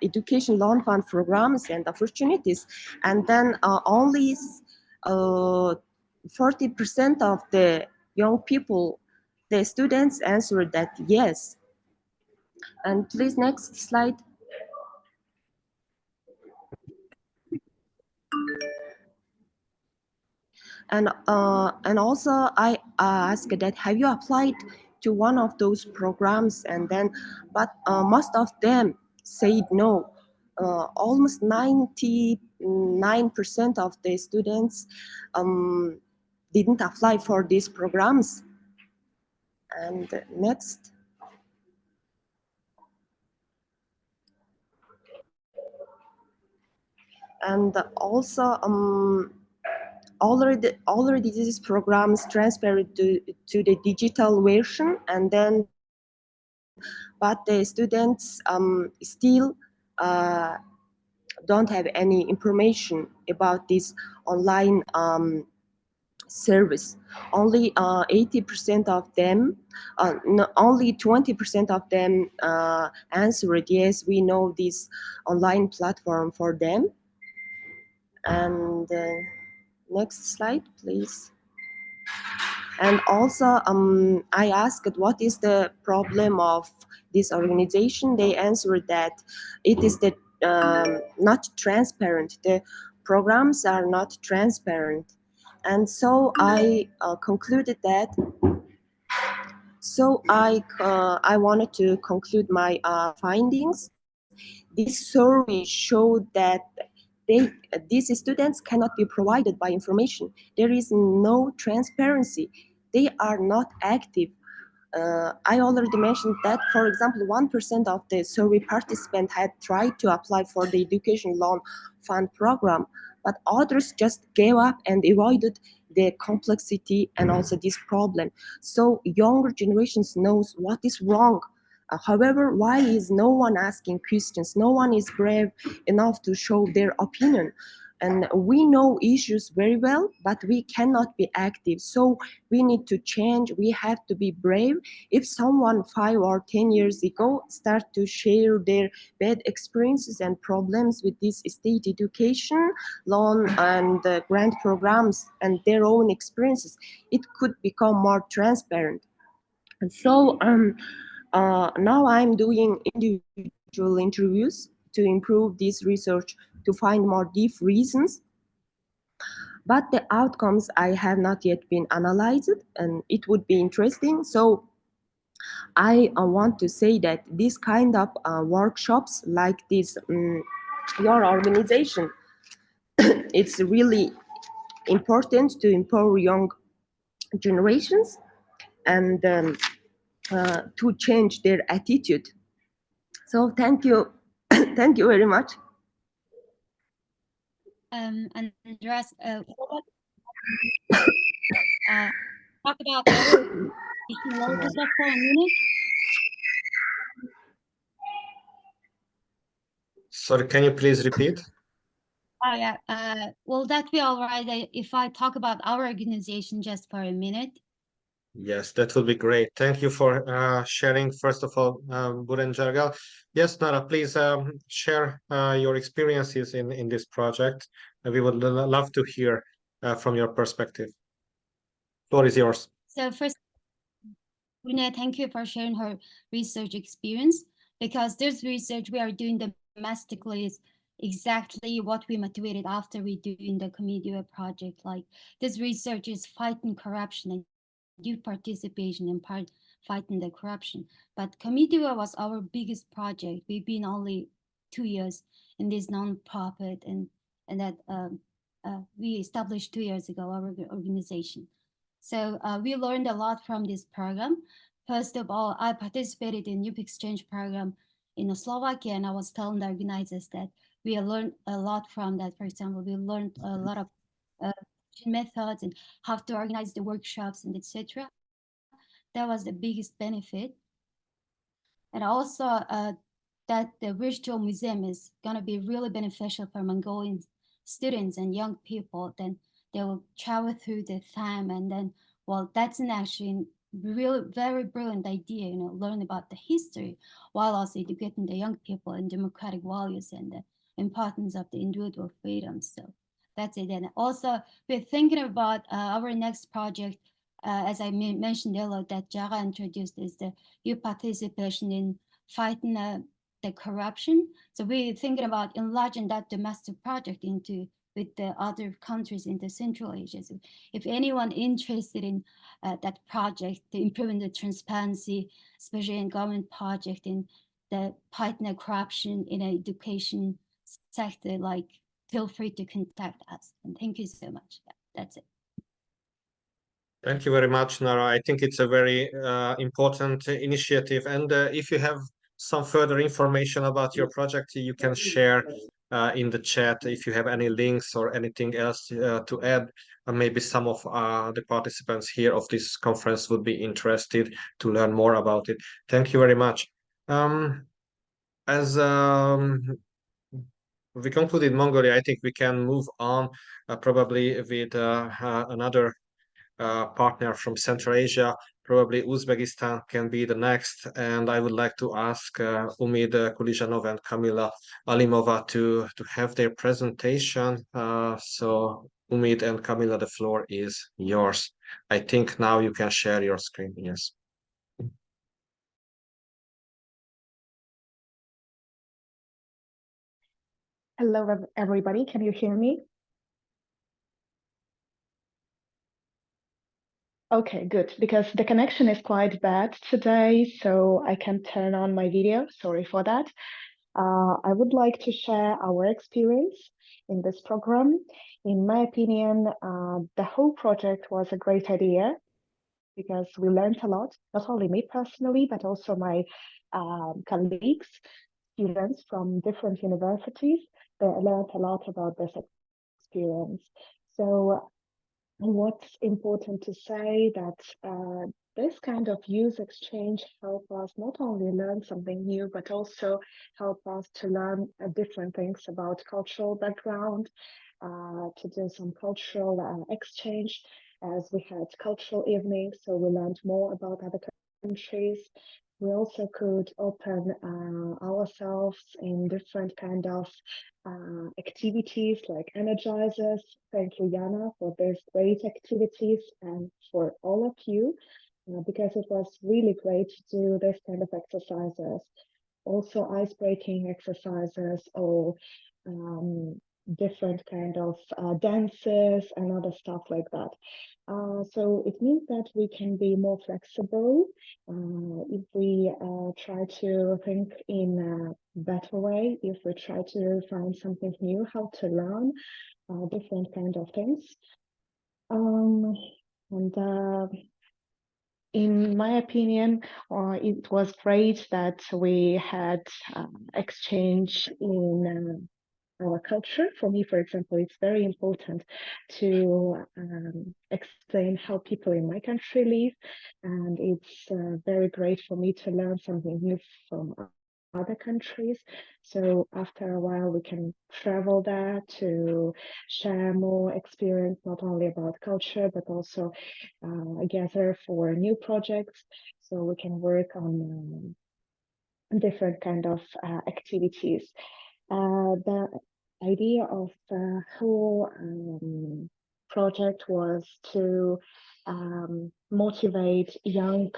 education loan fund programs and opportunities? And then only 40% of the young people, the students, answered that yes. And please, next slide. And also I asked that, have you applied to one of those programs? And then, but most of them said no. Almost 99% of the students didn't apply for these programs. And next. And also, already these programs transferred to the digital version, and then but the students still don't have any information about this online service. Only 80% of them, no, only 20% of them answered yes, we know this online platform for them. And next slide, please. And also, I asked what is the problem of this organization. They answered that it is the not transparent. The programs are not transparent. And so I concluded that. So I wanted to conclude my findings. This survey showed that these students cannot be provided by information. There is no transparency. They are not active. I already mentioned that, for example, 1% of the survey participants had tried to apply for the Education Loan Fund program, but others just gave up and avoided the complexity and also this problem. So younger generations knows what is wrong However, why is no one asking questions? No one is brave enough to show their opinion. And we know issues very well, but we cannot be active. So we need to change. We have to be brave. If someone 5 or 10 years ago start to share their bad experiences and problems with this state education, loan and grant programs and their own experiences, it could become more transparent. And so now I'm doing individual interviews to improve this research, to find more deep reasons. But the outcomes I have not yet been analyzed, and it would be interesting. So I want to say that this kind of workshops like this, your organization, it's really important to empower young generations and to change their attitude. So thank you. Thank you very much. Andreas, talk about our just for a minute. Sorry, can you please repeat? Oh yeah. Will that be all right if I talk about our organization just for a minute? Yes, that would be great. Thank you for sharing, first of all, Buren Jargal. Yes, Nara, please share your experiences in this project. We would love to hear from your perspective. Floor is yours. So first, Rina, thank you for sharing her research experience, because this research we are doing domestically is exactly what we motivated after we doing the CoMeDeVa project. Like, this research is fighting corruption and youth participation in fighting the corruption. But CoMeDeVa was our biggest project. We've been only 2 years in this non-profit, and that we established 2 years ago, our organization. So we learned a lot from this program. First of all, I participated in youth exchange program in Slovakia, and I was telling the organizers that we learned a lot from that. For example, we learned a lot of methods and how to organize the workshops and etc. That was the biggest benefit. And also that the virtual museum is going to be really beneficial for Mongolian students and young people. Then they will travel through the time, and then, well, that's an actually really very brilliant idea, you know, learn about the history while also educating the young people in democratic values and the importance of the individual freedoms. So that's it. And also we're thinking about our next project, as I mentioned earlier, that Jara introduced, is the youth participation in fighting the corruption. So we're thinking about enlarging that domestic project into with the other countries in the Central Asia. So if anyone interested in that project, the improving the transparency, especially in government project, in the fighting the corruption in the education sector, like, feel free to contact us. And thank you so much. Yeah, that's it. Thank you very much, Nara. I think it's a very important initiative. And if you have some further information about your project, you can share in the chat if you have any links or anything else to add. Maybe some of the participants here of this conference would be interested to learn more about it. Thank you very much. As we concluded Mongolia, I think we can move on probably with another partner from Central Asia. Probably Uzbekistan can be the next. And I would like to ask Umid Kulizhanov and Kamila Alimova to have their presentation. So Umid and Kamila, the floor is yours. I think now you can share your screen. Yes. Hello, everybody. Can you hear me? Okay, good, because the connection is quite bad today, so I can't turn on my video. Sorry for that. I would like to share our experience in this program. In my opinion, the whole project was a great idea because we learned a lot, not only me personally, but also my colleagues, students from different universities. They learned a lot about this experience. So what's important to say that this kind of youth exchange help us not only learn something new, but also help us to learn different things about cultural background, to do some cultural exchange, as we had cultural evenings, so we learned more about other countries. We also could open ourselves in different kind of activities like energizers. Thank you, Jana, for these great activities and for all of you, because it was really great to do this kind of exercises. Also ice-breaking exercises or different kind of dances and other stuff like that. So it means that we can be more flexible if we try to think in a better way, if we try to find something new, how to learn different kind of things. In my opinion, it was great that we had exchange in our culture. For me, for example, it's very important to explain how people in my country live, and it's very great for me to learn something new from other countries. So after a while, we can travel there to share more experience, not only about culture, but also gather for new projects. So we can work on different kind of activities. The idea of the whole project was to motivate young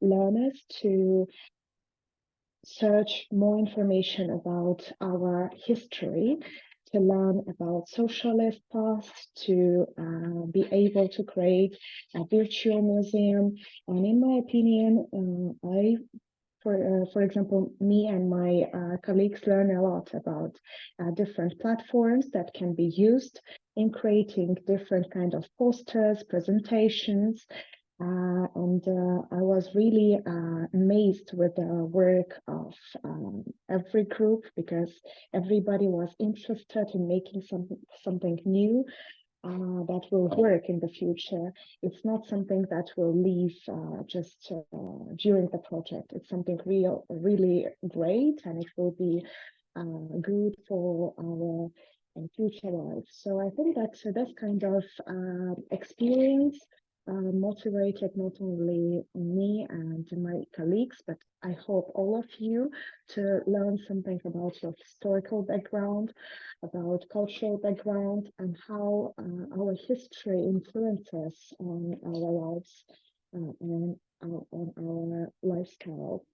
learners to search more information about our history, to learn about socialist past, to be able to create a virtual museum. And in my opinion, for example, me and my colleagues learn a lot about different platforms that can be used in creating different kind of posters, presentations, and I was really amazed with the work of every group, because everybody was interested in making something new that will work in the future. It's not something that will leave just during the project. It's something really great, and it will be good for our future life. So I think that this kind of experience motivated not only me and my colleagues, but I hope all of you to learn something about your historical background, about cultural background, and how our history influences on our lives and on our lifestyle.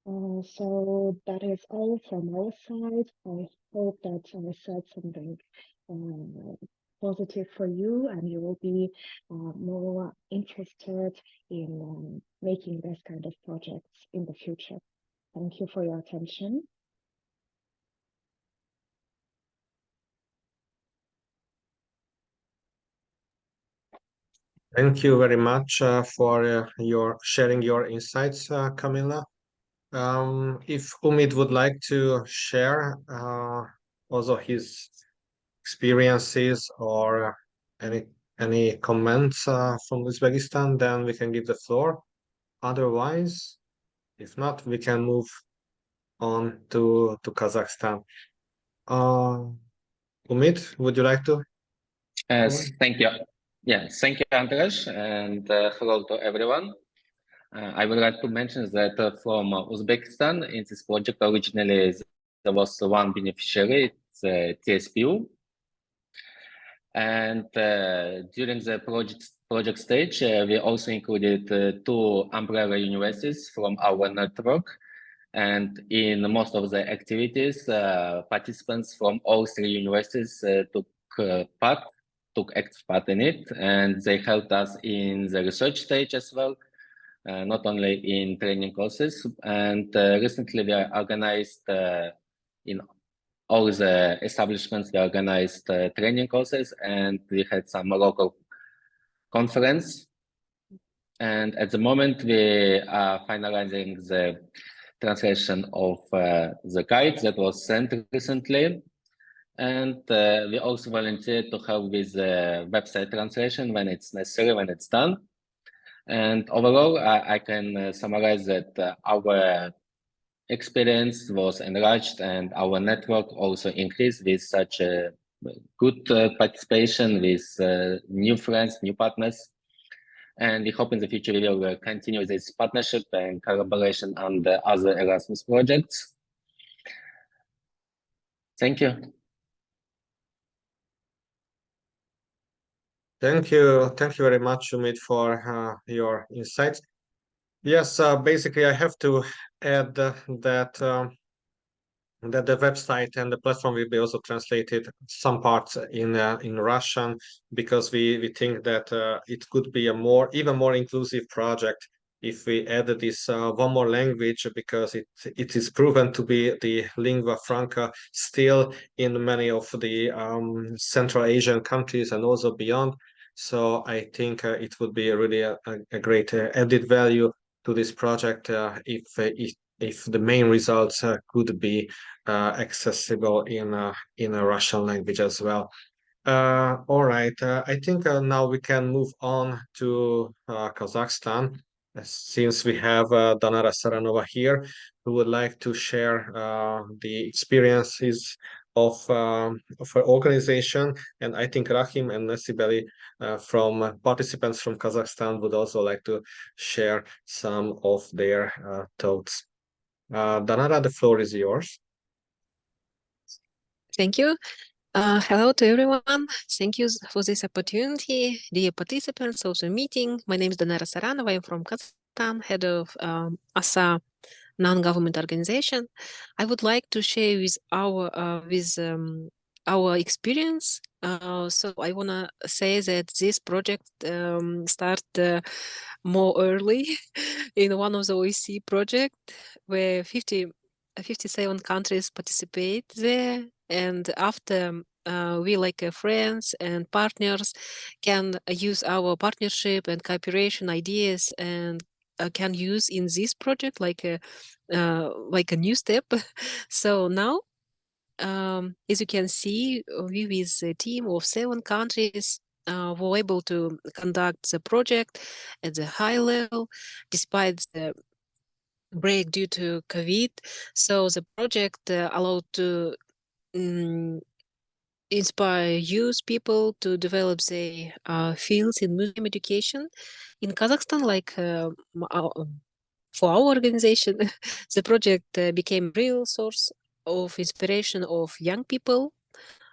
So that is all from our side. I hope that I said something positive for you, and you will be more interested in making this kind of projects in the future. Thank you for your attention. Thank you very much for your sharing your insights, Camilla. If Umid would like to share also his experiences or any comments from Uzbekistan, then we can give the floor. Otherwise, if not, we can move on to Kazakhstan. Umid, would you like to? Yes, thank you. Yes, thank you, Andres, and hello to everyone. I would like to mention that from Uzbekistan, in this project originally there was one beneficiary, it's TSPU. And during the project stage, we also included 2 umbrella universities from our network. And in most of the activities, participants from all 3 universities took active part in it, and they helped us in the research stage as well, not only in training courses. And recently we organized in all the establishments, we organized training courses, and we had some local conference. And at the moment we are finalizing the translation of the guide that was sent recently. And we also volunteer to help with the website translation when it's necessary, when it's done. And overall, I can summarize that our experience was enlarged and our network also increased with such a good participation with new friends, new partners. And we hope in the future we will continue this partnership and collaboration on the other Erasmus projects. Thank you. Thank you very much, Umid, for your insights. Yes, basically, I have to add that the website and the platform will be also translated some parts in Russian, because we think that it could be a even more inclusive project if we add this one more language, because it is proven to be the lingua franca still in many of the Central Asian countries and also beyond. So I think it would be really a great added value to this project if the main results could be accessible in a Russian language as well. All right, I think now we can move on to Kazakhstan, since we have Danara Saranova here, who would like to share the experiences of her organization. And I think Rahim and Nasibeli from participants from Kazakhstan would also like to share some of their thoughts. Danara, the floor is yours. Thank you. Hello to everyone. Thank you for this opportunity. Dear participants of the meeting, my name is Danara Saranova. I'm from Kazakhstan, head of ASA non-government organization. I would like to share with our experience. So I want to say that this project started more early in one of the OEC project, where 57 countries participate there. And after we, like friends and partners, can use our partnership and cooperation ideas and can use in this project like a new step. So now, as you can see, we with a team of 7 countries were able to conduct the project at the high level despite the break due to COVID. So the project allowed to inspire youth people to develop their fields in museum education. In Kazakhstan, like for our organization, the project became a real source of inspiration of young people,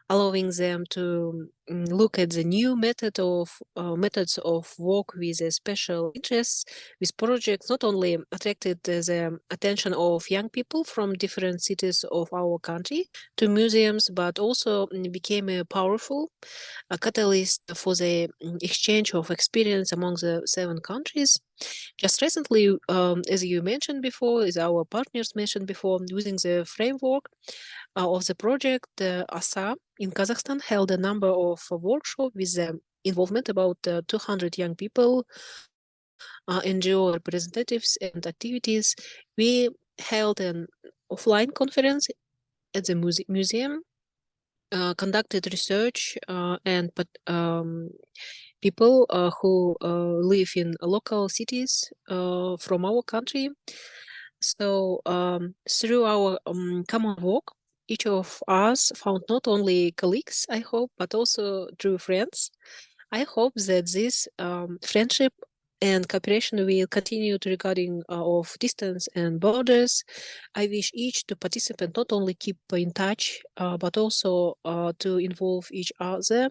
allowing them to look at the new methods of work with a special interests. With projects not only attracted the attention of young people from different cities of our country to museums, but also became a powerful catalyst for the exchange of experience among the 7 countries. Just recently, as you mentioned before, as our partners mentioned before, using the framework of the project, ASA in Kazakhstan held a number of workshops with the involvement about 200 young people, NGO representatives and activities. We held an offline conference at the museum, conducted research and people who live in local cities from our country. So through our common work, each of us found not only colleagues, I hope, but also true friends. I hope that this friendship and cooperation will continue to regarding of distance and borders. I wish each to participant not only keep in touch, but also to involve each other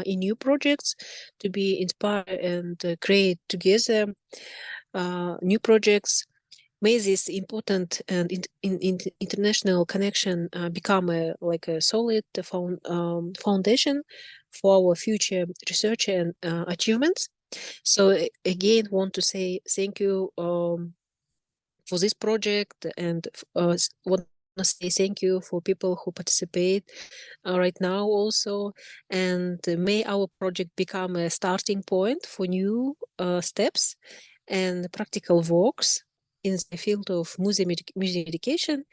in new projects, to be inspired and create together new projects. May this important and international connection become like a solid foundation for our future research and achievements. So again, want to say thank you for this project, and want to say thank you for people who participate right now also. And may our project become a starting point for new steps and practical works in the field of museum education.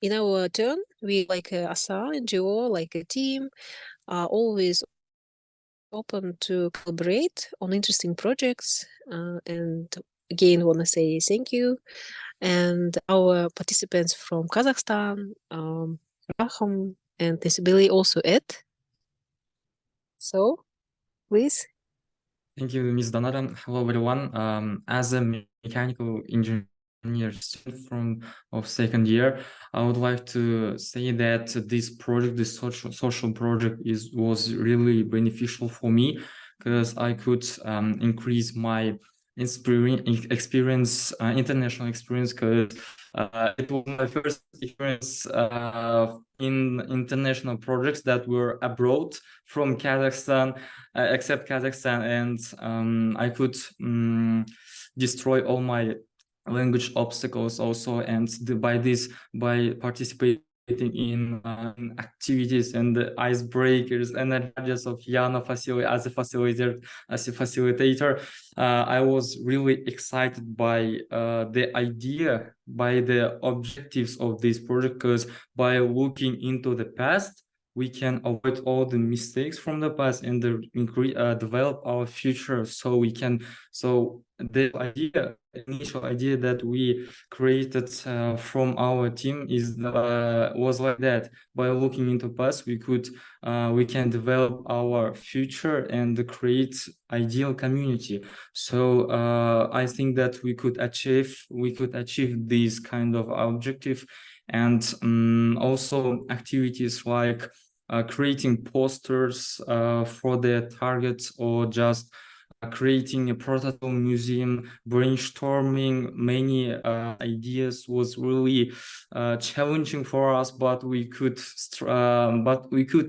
In our turn, we like ASA NGO, like a team, always open to collaborate on interesting projects. And again, want to say thank you. And our participants from Kazakhstan, Raham and Isabelle also add. So, please. Thank you, Ms. Donara. Hello, everyone. As a mechanical engineer student of second year, I would like to say that this project, this social project, was really beneficial for me because I could increase my experience, international experience, because it was my first experience in international projects that were abroad from Kazakhstan, except Kazakhstan, and I could destroy all my language obstacles also, and by participating in activities and the icebreakers and the charges of Yana as a facilitator, I was really excited by the idea, by the objectives of this project, because by looking into the past, we can avoid all the mistakes from the past and develop our future. So the initial idea that we created from our team was like that. By looking into past, we can develop our future and create ideal community. So I think that we could achieve this kind of objective. And also activities like creating posters for the targets, or just creating a prototype museum, brainstorming many ideas was really challenging for us, but we could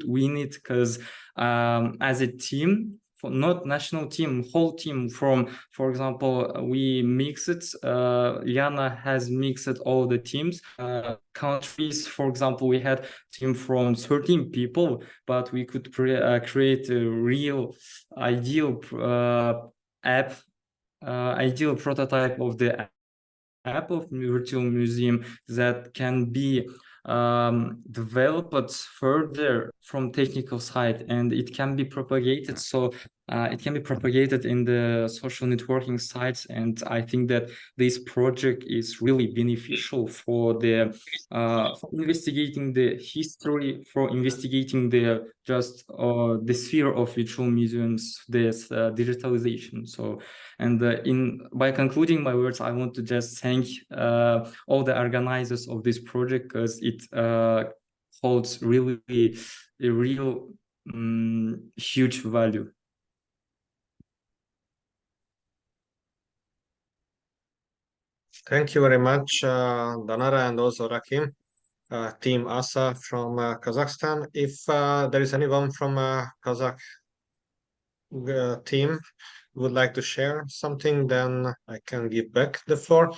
win it, because as a team, not national team, whole team, for example, we mix it. Yana has mixed all the teams, countries. For example, we had team from 13 people, but we could create a real ideal ideal prototype of the app of virtual museum that can be developed further from technical side, and it can be propagated. So it can be propagated in the social networking sites, and I think that this project is really beneficial for for investigating the history, for investigating the sphere of virtual museums, this digitalization. So, and by concluding my words, I want to just thank all the organizers of this project, because it holds really a real huge value. Thank you very much, Danara, and also Rakim, Team ASA from Kazakhstan. If there is anyone from Kazakh team would like to share something, then I can give back the floor.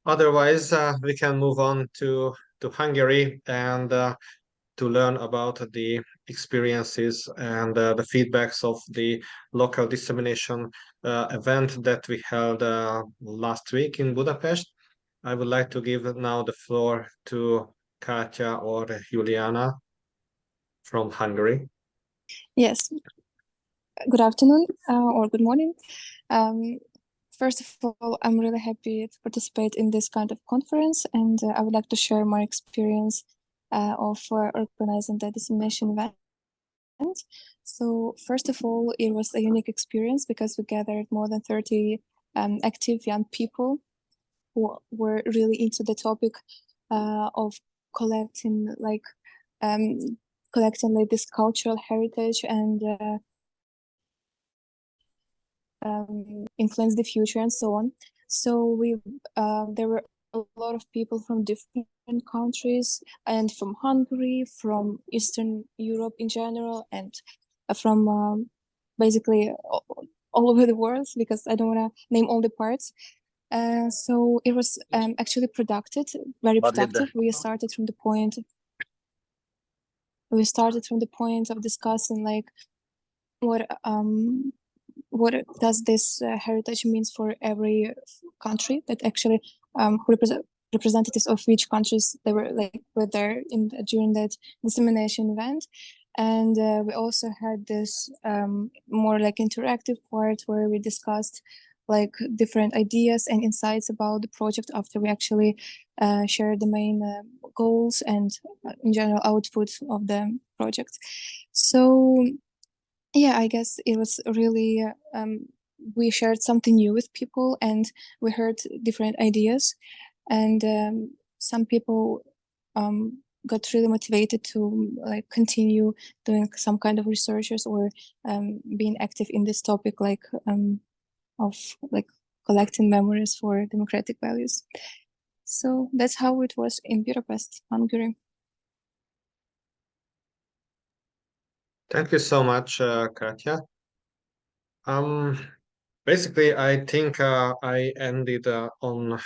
Otherwise, we can move on to Hungary and to learn about the experiences and the feedbacks of the local dissemination event that we held last week in Budapest. I would like to give now the floor to Katya or Juliana from Hungary. Yes. Good afternoon or good morning. First of all, I'm really happy to participate in this kind of conference, and I would like to share my experience of organizing the dissemination event. So first of all, it was a unique experience because we gathered more than 30 active young people who were really into the topic of collecting this cultural heritage and influence the future and so on. So there were a lot of people from different countries, and from Hungary, from Eastern Europe in general, and from basically all over the world, because I don't want to name all the parts. So it was actually very productive. We started from the point of discussing like what does this heritage means for every country, that actually representatives of which countries were there during that dissemination event. And we also had this more like interactive part where we discussed like different ideas and insights about the project after we actually shared the main goals and in general output of the project. So yeah, I guess it was really we shared something new with people and we heard different ideas, and some people got really motivated to like continue doing some kind of researchers or being active in this topic, like of like collecting memories for democratic values. So that's how it was in Budapest, Hungary. Thank you so much, Katya. Basically, I think I ended on.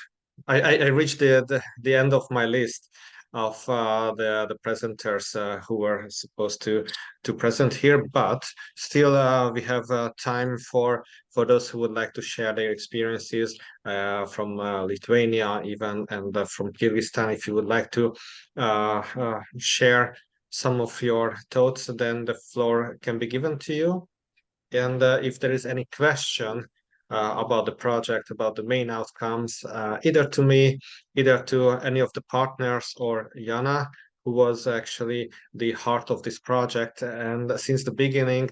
I reached the end of my list of the presenters who were supposed to present here, but still we have time for those who would like to share their experiences from Lithuania, even, and from Kyrgyzstan. If you would like to share some of your thoughts, then the floor can be given to you. And if there is any question about the project, about the main outcomes, either to me, either to any of the partners or Jana, who was actually the heart of this project, and since the beginning,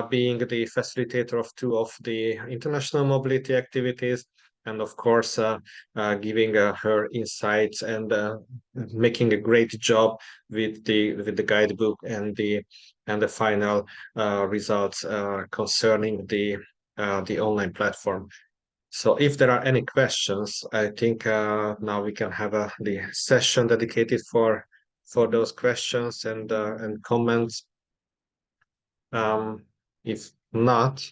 being the facilitator of two of the international mobility activities, and of course, giving her insights and making a great job with the guidebook and the final results concerning the online platform. So if there are any questions, I think now we can have the session dedicated for those questions and comments. If not,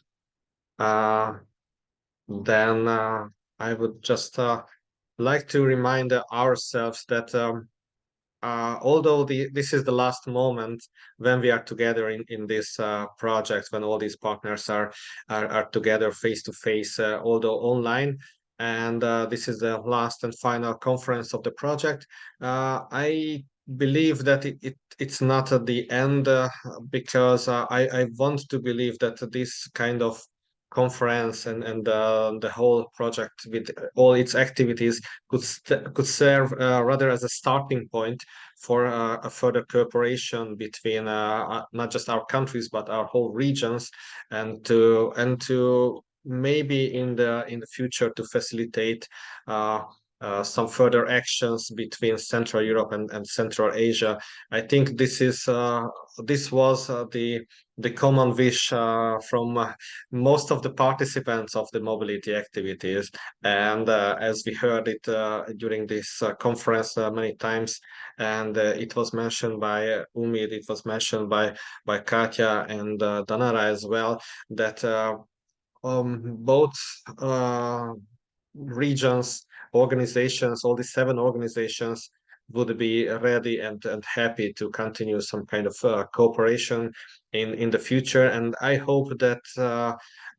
then I would just like to remind ourselves that although this is the last moment when we are together in this project, when all these partners are together face to face, although online, and this is the last and final conference of the project, I believe that it's not at the end, because I want to believe that this kind of conference and the whole project with all its activities could serve rather as a starting point for a further cooperation between not just our countries but our whole regions, and to maybe in the future to facilitate some further actions between Central Europe and Central Asia. I think this was the common wish from most of the participants of the mobility activities. And as we heard it during this conference many times, and it was mentioned by Umid, it was mentioned by Katya and Danara as well, that both regions, organizations, all the 7 organizations would be ready and happy to continue some kind of cooperation in the future. And I hope that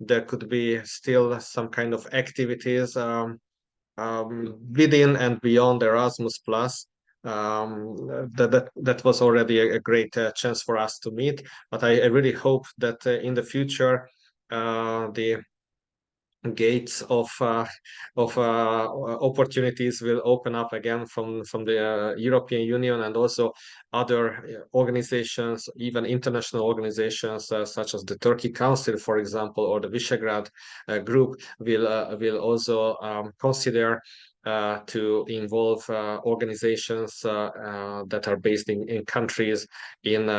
there could be still some kind of activities within and beyond Erasmus Plus. That was already a great chance for us to meet, but I really hope that in the future the gates of opportunities will open up again from the European Union, and also other organizations, even international organizations such as the Turkey Council, for example, or the Visegrad group will also consider to involve organizations that are based in countries in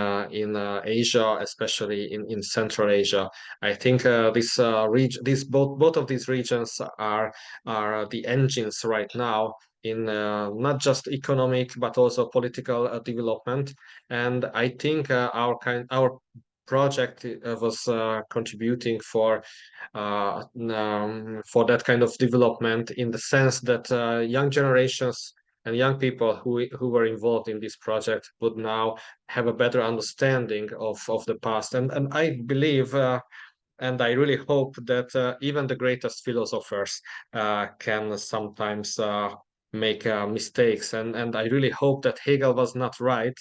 Asia, especially in Central Asia. I think both of these regions are the engines right now in not just economic but also political development. And I think our project was contributing for that kind of development, in the sense that young generations and young people who were involved in this project would now have a better understanding of the past. And I believe and I really hope that even the greatest philosophers can sometimes make mistakes. And I really hope that Hegel was not right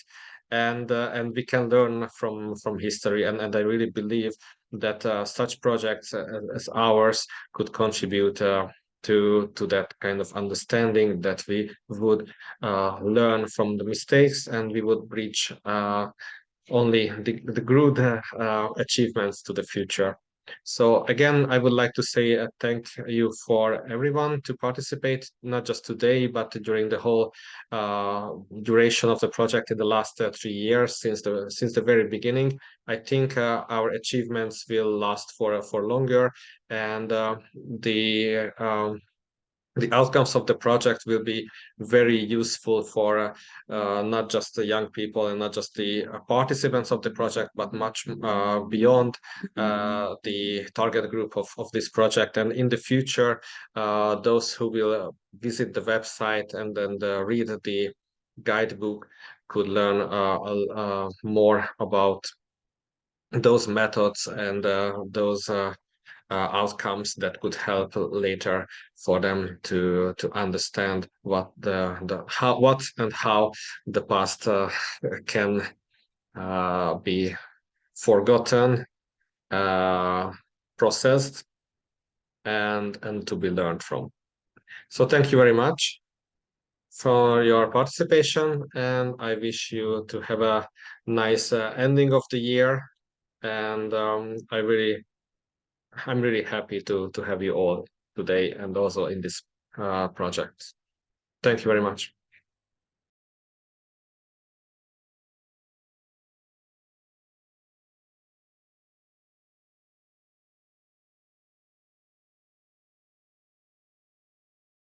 and we can learn from history. And I really believe that such projects as ours could contribute to that kind of understanding, that we would learn from the mistakes, and we would reach only the good achievements to the future. So again, I would like to say thank you for everyone to participate, not just today, but during the whole duration of the project in the last 3 years, since the very beginning. I think our achievements will last for longer, and the outcomes of the project will be very useful for not just the young people and not just the participants of the project, but much beyond the target group of this project. And in the future, those who will visit the website and then read the guidebook could learn more about those methods and those outcomes that could help later for them to understand what how the past can be forgotten, processed, and to be learned from. So thank you very much for your participation, and I wish you to have a nice ending of the year. And I'm really happy to have you all today and also in this project. Thank you very much.